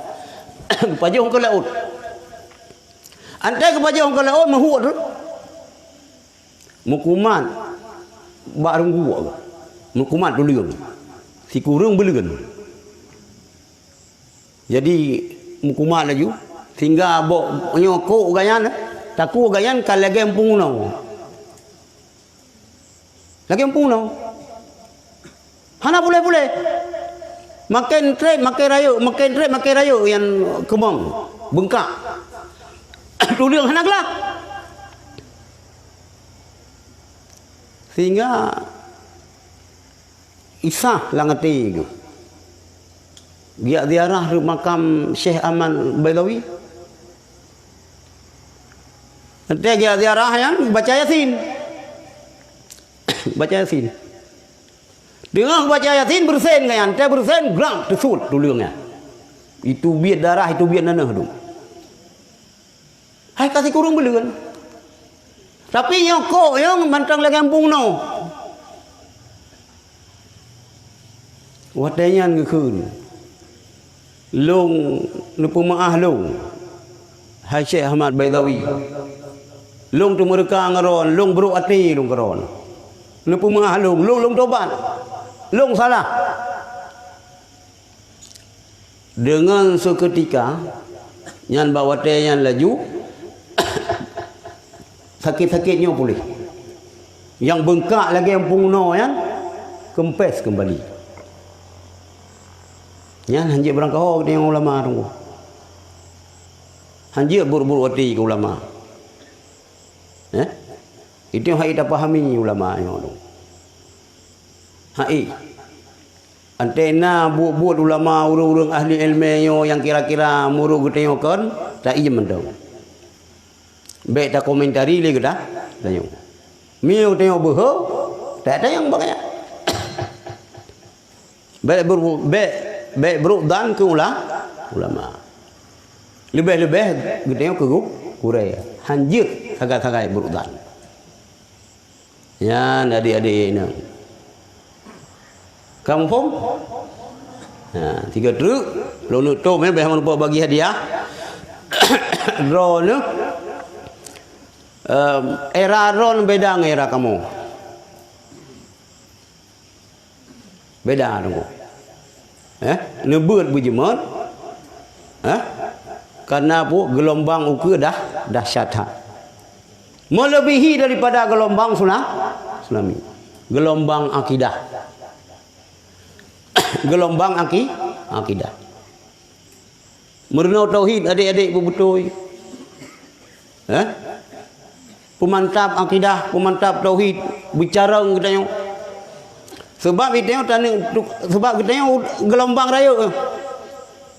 Pajong ke laut. Antai ke pajong ke laut mahut tu. Mukumat barung gua. Mukumat tuliung. Si kurung belegan. Jadi mukumat laju sehingga bok nyokok ganyan taku ganyan kalage empungnau. Lagi empungnau. Hana boleh. Makin trip makin rayu yang kembang bengkak. Tuliung hana gelak. Sehingga isah langati itu. Dia ziarah ke makam Syekh Ahmad Baidawi. Nanti dia ziarah yang baca Yasin. Baca Yasin. Dengan baca Yasin bersen kan, dia bersen gerak tersut dulunya. Itu biar darah, itu biar nanah tu. Hai kasih kurung beli kan. Tapi nyokok yang mantang lagi kampung no. Watanya ngekun. Long lupa maah long. Hai Syekh Ahmad Baidawi. Long tu mereka ngaron, long beruk hati long karon. Lupa maah long tobat. Long salah. Dengan seketika nyan bawa yang laju sakit-sakitnya boleh. Yang bengkak lagi yang pungno yang kempes kembali. Yang hanjir berangkau dengan ulama tu. Hanjir buru-buru hati ke ulama. Itu yang hai tak pahami ulama yang tu. Hai. Antena buat ulama urung-urung ahli ilmu yang kira-kira muruk getengokan tak ijem mendau. Baik tak komentari lagi dah. Tanya. Miu tengok boho, tak ada yang banyak. Baik berubdan ke ulama. Lebih-lebih tengok ke kurai. Hanjir sagai-sagai berudan. Ya, adik-adik ini. Kamu faham? Ha, 3 truk. Lo nak tu memang jangan lupa bagi hadiah. Ron ni. Era ron beda dengan era kamu. Beda tu. Nebut berjemut. Karena apa? Gelombang ukur dah dahsyat. Melebihi daripada gelombang tsunami. Gelombang akidah. Gelombang akidah. Merenau tauhid adik-adik betul. Pemantap akidah, pemantap tauhid, bicara kita. Sebab kita gelombang raya.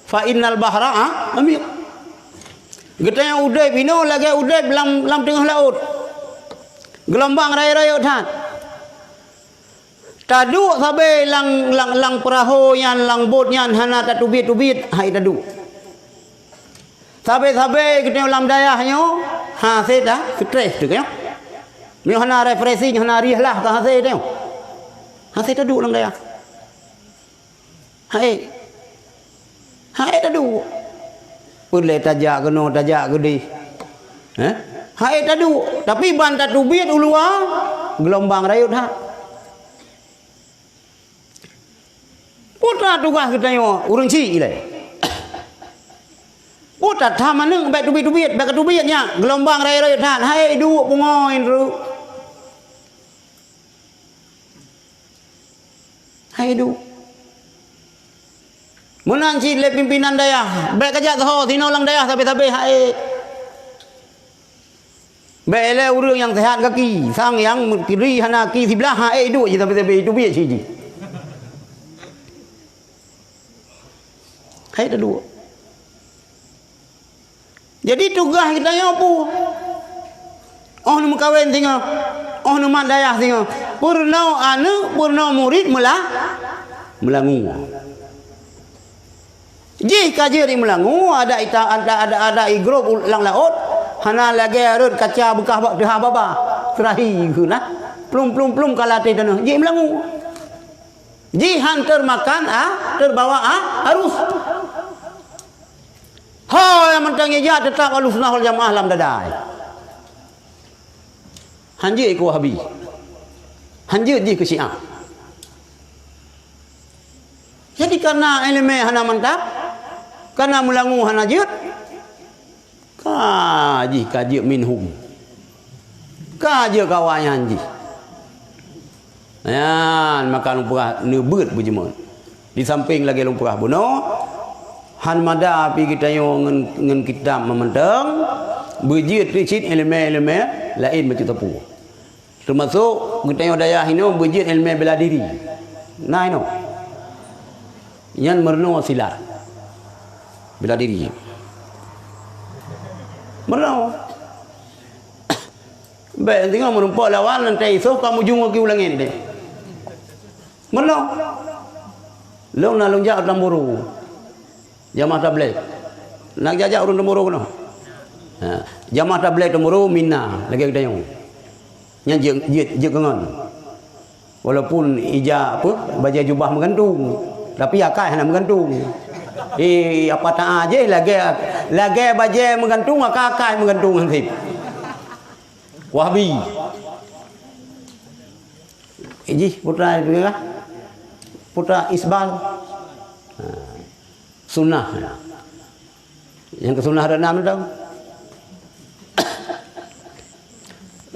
Fa innal bahra amir. Kita yang udai pino lagi udai dalam tengah laut. Gelombang raya-raya tat. Tadu sampai lang perahu yang lang bot yang hana tak tubit hai tadu. Sampai kita dalam dayahnya ha seda stres tu kan. Ni hana refreshing hana rihlah ka hase tu. Hase tadu dalam dayah. Hai tadu. Pulai tajak kena tajak gede. Hai tadu tapi ban tak tubit ulua gelombang rayut ha. Putra tugas kita yo urang ci ilai. Putra tha maneng baik tubit baik tubitnya gelombang rai-rai than hai du pungoin ru. Hai du. Menang ci le pimpinan dayah, baik kajak tahu tino lang dayah sampai hai. Baik le urang yang sehat kaki, sang yang kiri hana ki sebelah hai du je sampai tubit ci. Hai dua. Jadi tugas kita yang apa? Oh nak kahwin tinggal. Oh nak mandayah tinggal. Purna anak, purna murid melangu. Jih kaji di melangu ada grup lang laut. Hana lagi arut kaca bekas bak dah baba. Terahi guna. Plum kalate tanah. Jih melangu. Jihan termakan terbawa harus. Yang mentangnya jahat tetap Ahlussunnah wal Jamaah lam dadai. Hanjir ke Wahabi. Hanjir je ke Syiah. Jadi karena elemen hana mantap, karena melangu hana jut, kaji minhum. Kaji kawan hanji. Yan maka lumpurah nebut berjemut. Di samping lagi lumpurah bunuh. Han mada api kita yang ngen kitab memandang berjit ricit elemen-elemen lain macam tepu. Termasuk kita yang daya ini berjit elemen bela diri. Nah ini. Yang merno silat. Bela diri. Merno. Baik tengok merumpak lawan nanti esok kamu jumpa lagi ulang ini deh. Merno. Long na long jak dalam buru. Jamaah tabligh. Nak jajak urun temuru kena. Jamaah tabligh temuru minna lagi kita yang. Yang je kengan. Walaupun ija apa baju jubah menggantung, tapi akai hana menggantung. Apa tak aje lagi baju menggantung akai menggantung nanti. Wahabi. Iji putra itu kan? Putra Isbal. Sunnah. Yang ke sunnah ada 6 tahun.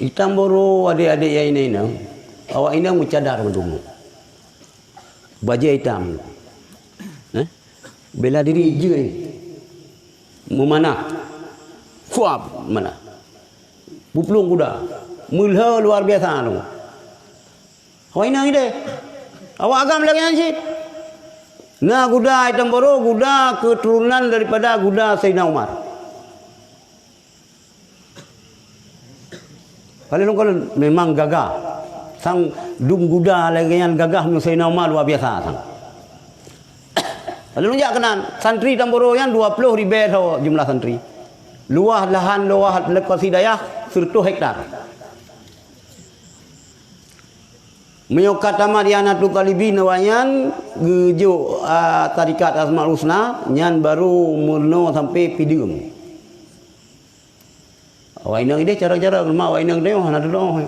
Hitam boru adik-adik yang ini. Awak ini mencadar dulu. Baju hitam. Bela diri je. Memanah. Fuab mana? Bupulung kuda. Mulha luar biasa tu. Awak ini deh. Awak agam lagi anjir. Nah kuda hitam boru, kuda keturunan daripada kuda Sayyidina Umar. Kalau memang gagah. Sang dum kuda lagi yang gagah Sayyidina Umar luar biasa sang. Kalau jak kenan santri hitam boru yang 20 ribu jumlah santri. Luah lahan luah lekas hidayah 100 hektar. Miokat Tamadiana tu Talibin wayan gejo tarikat Asmaul Husna nyan baru murno sampai pidum. Wainang ide cara-cara mak wainang deu hana doh.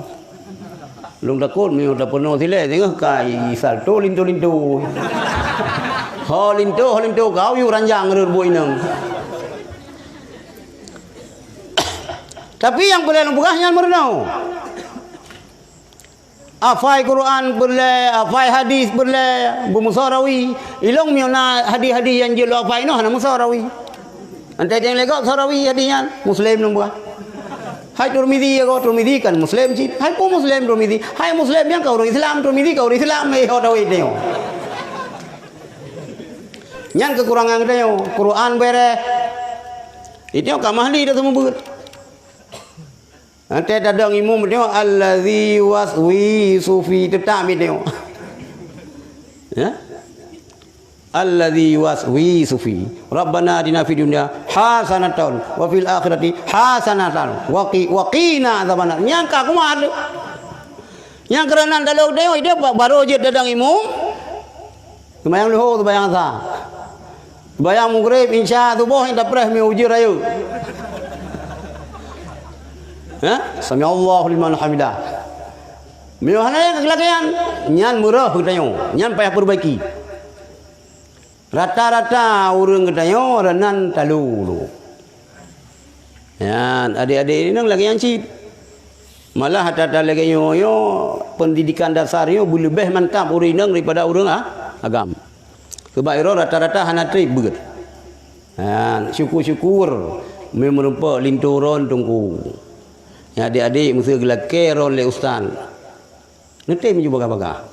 Lung takut mio da penuh sile tengah kai salto linto-linto. Ho linto kau yu ranjang reur boinang. Tapi yang boleh buka nyan murno. Afai Quran boleh, afai hadis boleh, bermusarawi. Ilong miona hadis-hadis yang jelo afai no hana musarawi. Antai yang legak sarawi hadisnya Muslim nombor. Hai Tirmizi ya kau Tirmizi kan Muslim sih. Hai kau Muslim Tirmizi. Hai Muslim yang kau orang Islam Tirmizi kau orang Islam ho dawai teo. Nyan kekurangan teo Quran bere. Itu kamahli dah semua ber. Nanti ada imam dia allazi waswisu fi tetap dia. Ya? Allazi waswisu fi. Rabbana atina fid dunya hasanatan wa fil akhirati hasanatan wa qina adzabannar. Nyangka kumaha tu. Yang kerenan dalam dia baru je dadang imam. Sembayang luhur sembayang sah. Sembayang maghrib insya subuh tak pernah mi ujir ayo. Sami Allahu liman hamidah. Miohana kegelakian nyan murah kedayo, nyan payah perbaiki. Rata-rata urang kedayo renan talu. Yan adik-adik ini nang lagi yang cip. Malah hata lagi yo pendidikan dasar yo lebih mantap urang daripada urang agam. Sebab iro rata-rata hana trip beut. Yan syukur-syukur memurumpa linturon tungku. Ya adik-adik mesti gelake ron le ustaz. Nanti mencuba baga.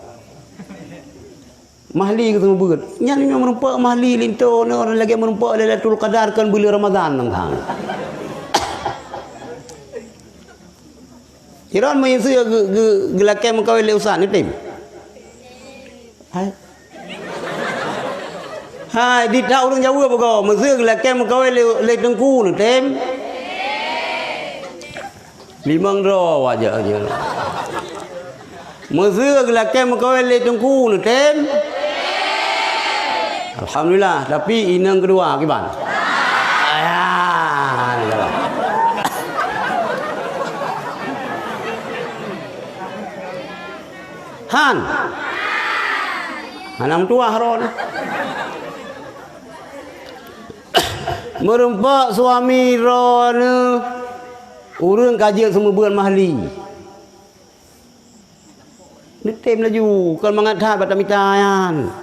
Mahli ketemu beut. Nyan ni merumpak mahli linto orang lagi merumpak Lailatul Qadar kan bulan Ramadan nang hang. Iran mesti gelake mengkawin le ustaz nanti. Hai di tahu orang Jawa baga mesti gelake mengkawin le tengku nanti. Limang ro wajah aja. Mesti gelake mengkawin le tengku nanti. Alhamdulillah, tapi inang kedua kiban. Han. Hanam tua haron. Merumpak suami ron. Urang kaji semua bulan mahli. Netem laju kalau mangathat batamitayan.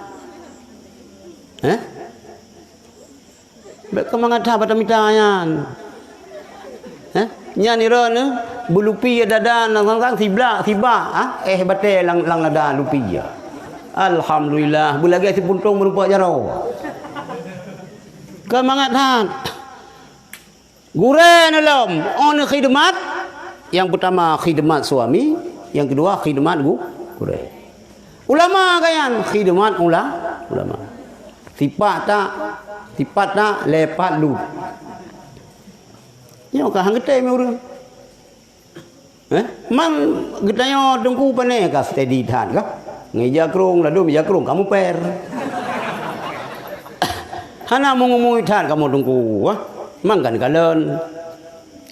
Kalau mangathat batamitayan. Nya ni ron bulupi dadan lang sibla bate lang lada lupi ya. Alhamdulillah bulagi si puntung merupa jaro. Kalau mangathat Guren alam on khidmat. Yang pertama khidmat suami, yang kedua khidmat guren. Ulama kayan khidmat ulama. Sifat tak lepat lu. Yo ka hang gete me urang. Man getanyo dengku pane ka steady dhan ka. Ngeja krung ladu meja krung kamu per. Hana mungumui dhan kamu dengku Mangkan kalen.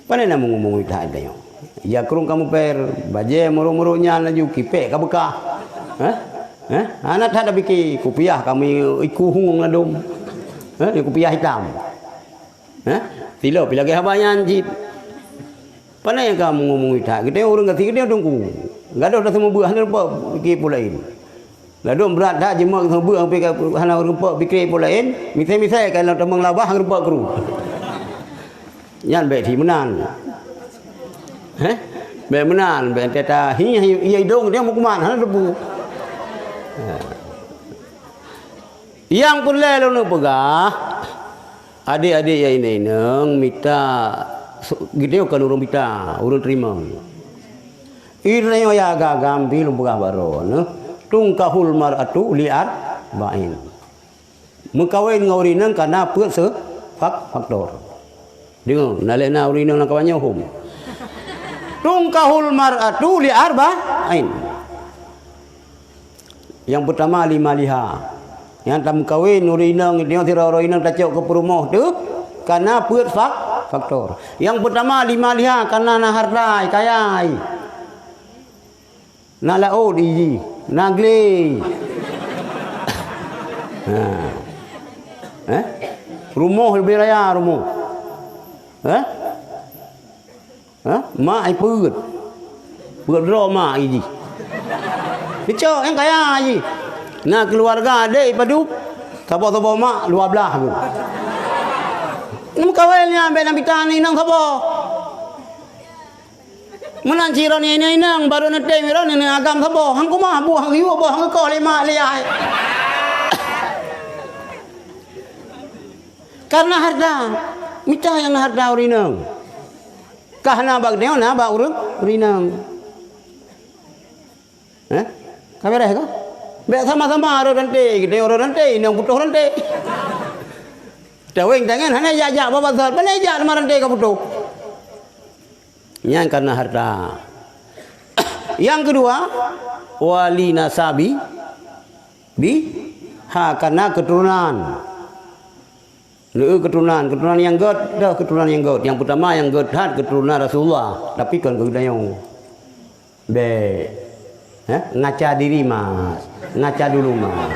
Pane na mungumui dhan dayo. Ya krung kamu per baje muru-murunya laju kipek ka bekah. Anak tak ada biki kupiah kami iku hung ladum. Kupiah hitam. Tilo pilagi habayan jit. Pana yang kamu ngomong ita? Kita orang kata kita tunggu. Enggak ada semua buah apa fikir pulain. Lalu berat dah jemak semua buah sampai hana rupa fikir pulain. Misal kalau temang labah rupa kru. Yan baik di menan. Baik menan baik teta hiya dong dia mau kemana? Hana debu. Yang pulai lalu pegah. Adik-adik yang ini neng minta gitu kan urang minta urang terima. Ini ya gagam di lumbung baron. Tungkahul maratu liat bain. Mengkawin ngaurinang karena apa faktor. Dengar nalena urinang nak kawannya hum. tungkahul mar'atu li arba'ain. Yang pertama lima liha. Yang tam kawin urinang dia tira urinang tacok ke perumah tu karena peut faktor. Yang pertama lima liha karena na harta kaya. Na lao di nagle. Rumah lebih raya rumah. Mak ai peut. Peut ro makiji. Dicok yang kaya ji. Nah keluarga adik padu sabo-sabo mak 12 tu. Nam kawalnya ambil nak bitani nang sabo. Menan ciro ni nang baru nak teh miro ni agam sabo. Hang ku mah buah hiu buah hang ko le mak le ai. Karena harta. Mita yang harta urinang. Kahna bag neo na ba urinang. Kamera ka? Be sama-sama aro rante, gede aro rante, ini putuh rante. Daweng tangan hanya jajak bapak besar, mana jajak sama rante ka putuh. Yang karena harta. Yang kedua, wali nasabi karena keturunan. Keturunan yang god, dah keturunan yang god. Yang pertama yang god keturunan Rasulullah, tapi kan kedayong. Ngaca diri mas, ngaca dulu mas.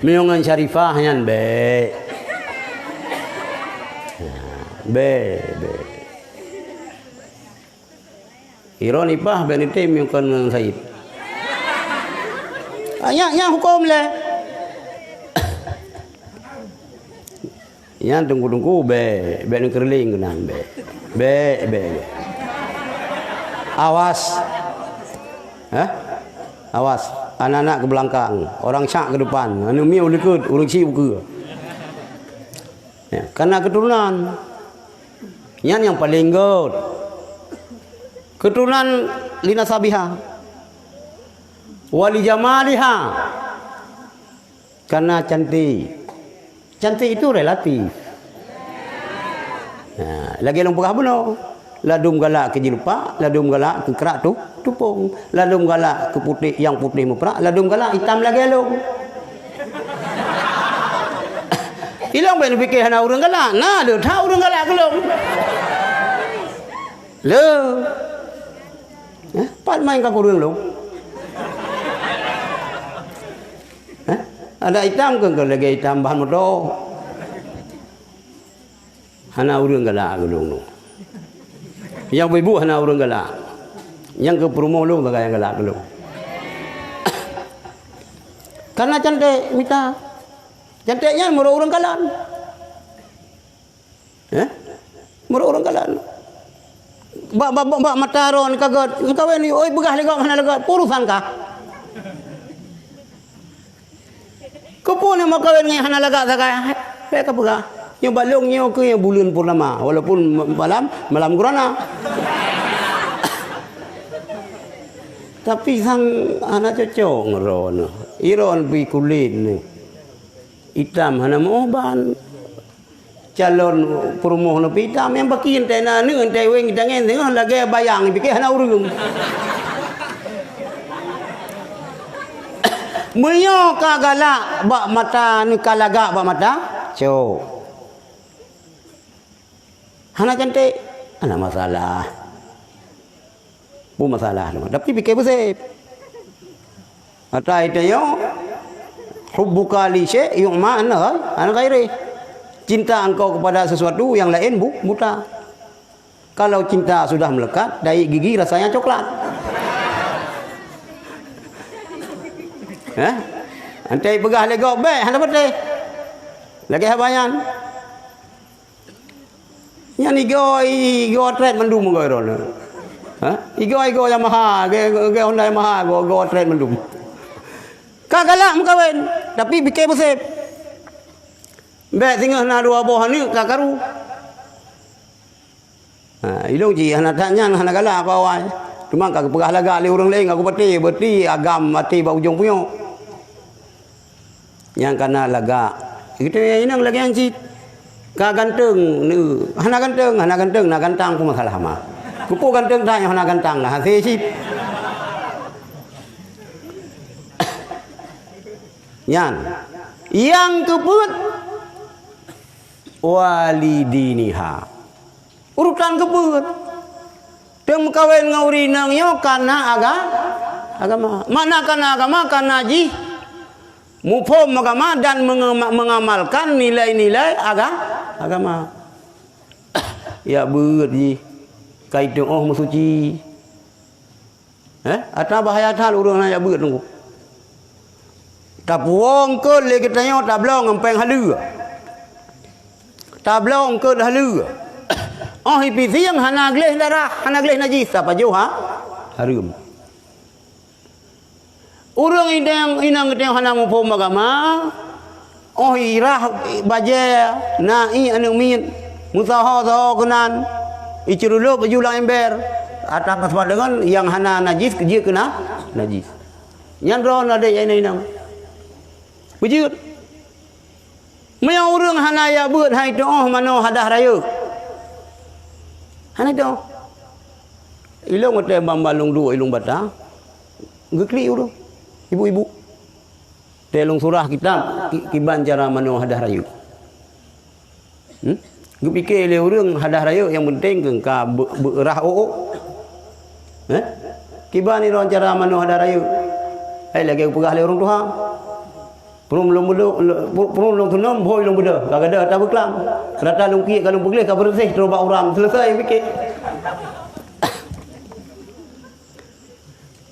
Miongan syarifah yan be. Ironi pah benite miongan Said. Yang hukum le. Yang tunggu be kerling kenan be. Awas. Awas, anak-anak ke belakang, orang syak ke depan, anu miu lekut, urang si buka. Ya, karena keturunan. Yang paling god. Keturunan lina sabiha. Wali jamaliha. Karena cantik. Cantik itu relatif. Nah, lagi long pegah benar. Ladum galak ke jilpa, ladum galak ke kerak tu tupung, ladum galak ke putih yang putih muprak, ladum galak hitam lagi alung. Ilang ben fikir hana urang galak, nah de tha urang galak kelong. Le. Pat main ka urang long. Ada hitam ke lagi hitam bahan motor. Hana urang galak kelong. Yang ibu hana urang galak. Yang ke perumah lu tak yang galak lu. Karena cantik mita. Cantiknya murah urang galak. Murah urang galak. Bak mataron kagat. Kawan ni oi begah legak mana legak purusan kah? Kau ni makawan ni hana legak sakai. Pek begah. Yang balong nyo ke yang bulan purnama walaupun malam gerhana. Tapi sang anak cocok ngeron. Iron pi kulit ni. Hitam hana mohban. Calon perumuh no hitam yang bakin tena ni entai weng dangen tengah lagi bayang pikir hana urung. Menyo ka galak bak mata ni kalagak bak mata. Cok. Hana cantik, ada masalah. Bu masalah, tapi fikir bersih. Kata itu yo, hubbuka li syai' yu'ma an ghairi. Cinta engkau kepada sesuatu yang lain buta. Kalau cinta sudah melekat, dari gigi rasanya coklat. Antai pegah legok baik, hana betul. Lagi habayan. Yang igo trade mendum goi ron. Igo Yamaha, ge Honda Yamaha go trade mendum. Kagalak mukawin, tapi bikin bersih. Baik tinggal na dua buah ni kakaru. Ilung ji hana tanya hana galak apa awal. Cuma kak pegah laga le orang lain aku beti agam mati ba ujung puyo. Yang kana laga. Itu inang lagi yang cit. Ka ganteng ni hana ganteng na gantang tu masalah mah. Kupu ganteng dah yang hana gantang lah. Hasil Yan. Yang kebut walidiniha. Urutan kebut. Teng kawin ngauri nang yo kana agama. Mana kana agama kana ji. Mufhum agama dan mengamalkan nilai-nilai agama. Ya beut ji. Kaitung oh musuci. Ata bahaya tal urang na ya beut nunggu. Tapuong ke le kitanya tablong ngempeng halu. Tablong ke halu. Oh hipisi yang hana gleh darah, hana gleh najis apa jauh harum. Urang inang kitanya hana mufhum agama. Oh irah baje nai anu min musaha kenan. Icirulup julang ember. Atang kasmat dengan yang hana najis dia kena najis. Nyandron ada yang inang. Bujut. Maya urang hana ya beut hai tu oh mano hadah raya. Hana tu. Ilung ate bambalung dua ilung batang. Gekli urang. Ibu-ibu. Telung surah kitab kiban cara mano hadah raya. Gue fikir le urang hadah raya yang penting ka berah oo. Kiban ni ron cara mano hadah raya. Ai lagi pegah le urang tuha. Belum tunam boy long beda. Kagada tak berkelam. Kerata lungki kalau begleh ka bersih terobak orang selesai fikir.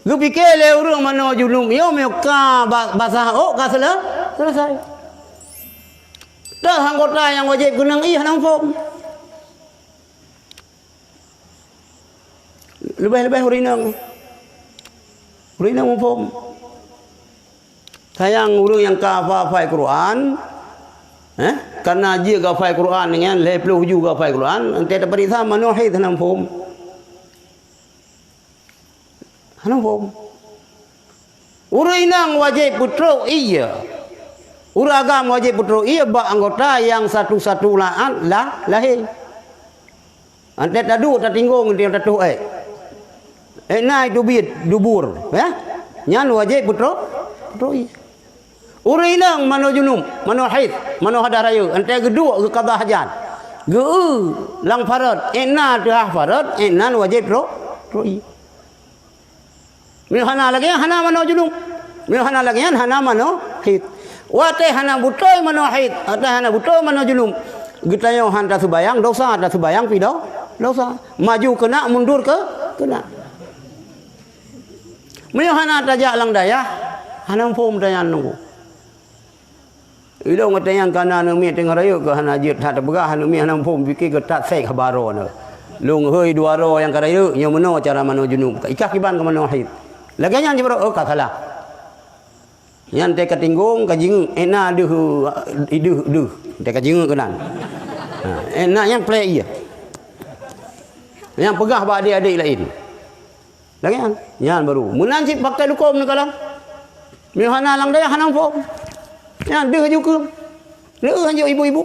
Gue fikir le urang mano julung yo me ka basah oh ka selesai. Dah anggota yang wajib gunang hanang form. Lebih-lebih urinang. Urinang form. Sayang urang yang hafal Quran, karena dia hafal Quran dengan 50 juga hafal Quran, ente tak perisa manuhi tanam form. Hanam form. Urang nang wajib putra iya. Uragam wajib putra iya ba anggota yang satu-satu lahir. Ente tadu tak tinggung dia tatu nai dubit dubur, Nyan wajib putra iya. Urang nang mano junum, mano haid, mano hadah raya, ente kedua ke qada hajat. Lang farad, enna dah farad, enna wajib putra iya. Min hana lagi hana mano junum. Min hana lagi hana mano haid. Wate hana butoy mano haid, ate hana butoy mano junum. Gitayo hanta subayang dosa, ada subayang pido dosa. Maju kena, mundur kena. Min hana tajak lang daya, hana form daya nunggu. Ilo ngata yang kana nang mi tengah raya ke hana jit tak berah nang mi hana form fikir ke tak sek khabaro na. Lung heuy dua ro yang karaya nya mano cara mano junub. Ikah kiban ke mano haid. Laganya jebro ka salah. Yang te katinggung kajing ena duh te kajing kenan. Ena yang play iya. Yang pegah ba adik-adik lain. Lagian yan baru. Munan si pakai lukom ni kalang. Mi hana lang daya hanang form. Yan duh juga. Leuh anjo ibu-ibu.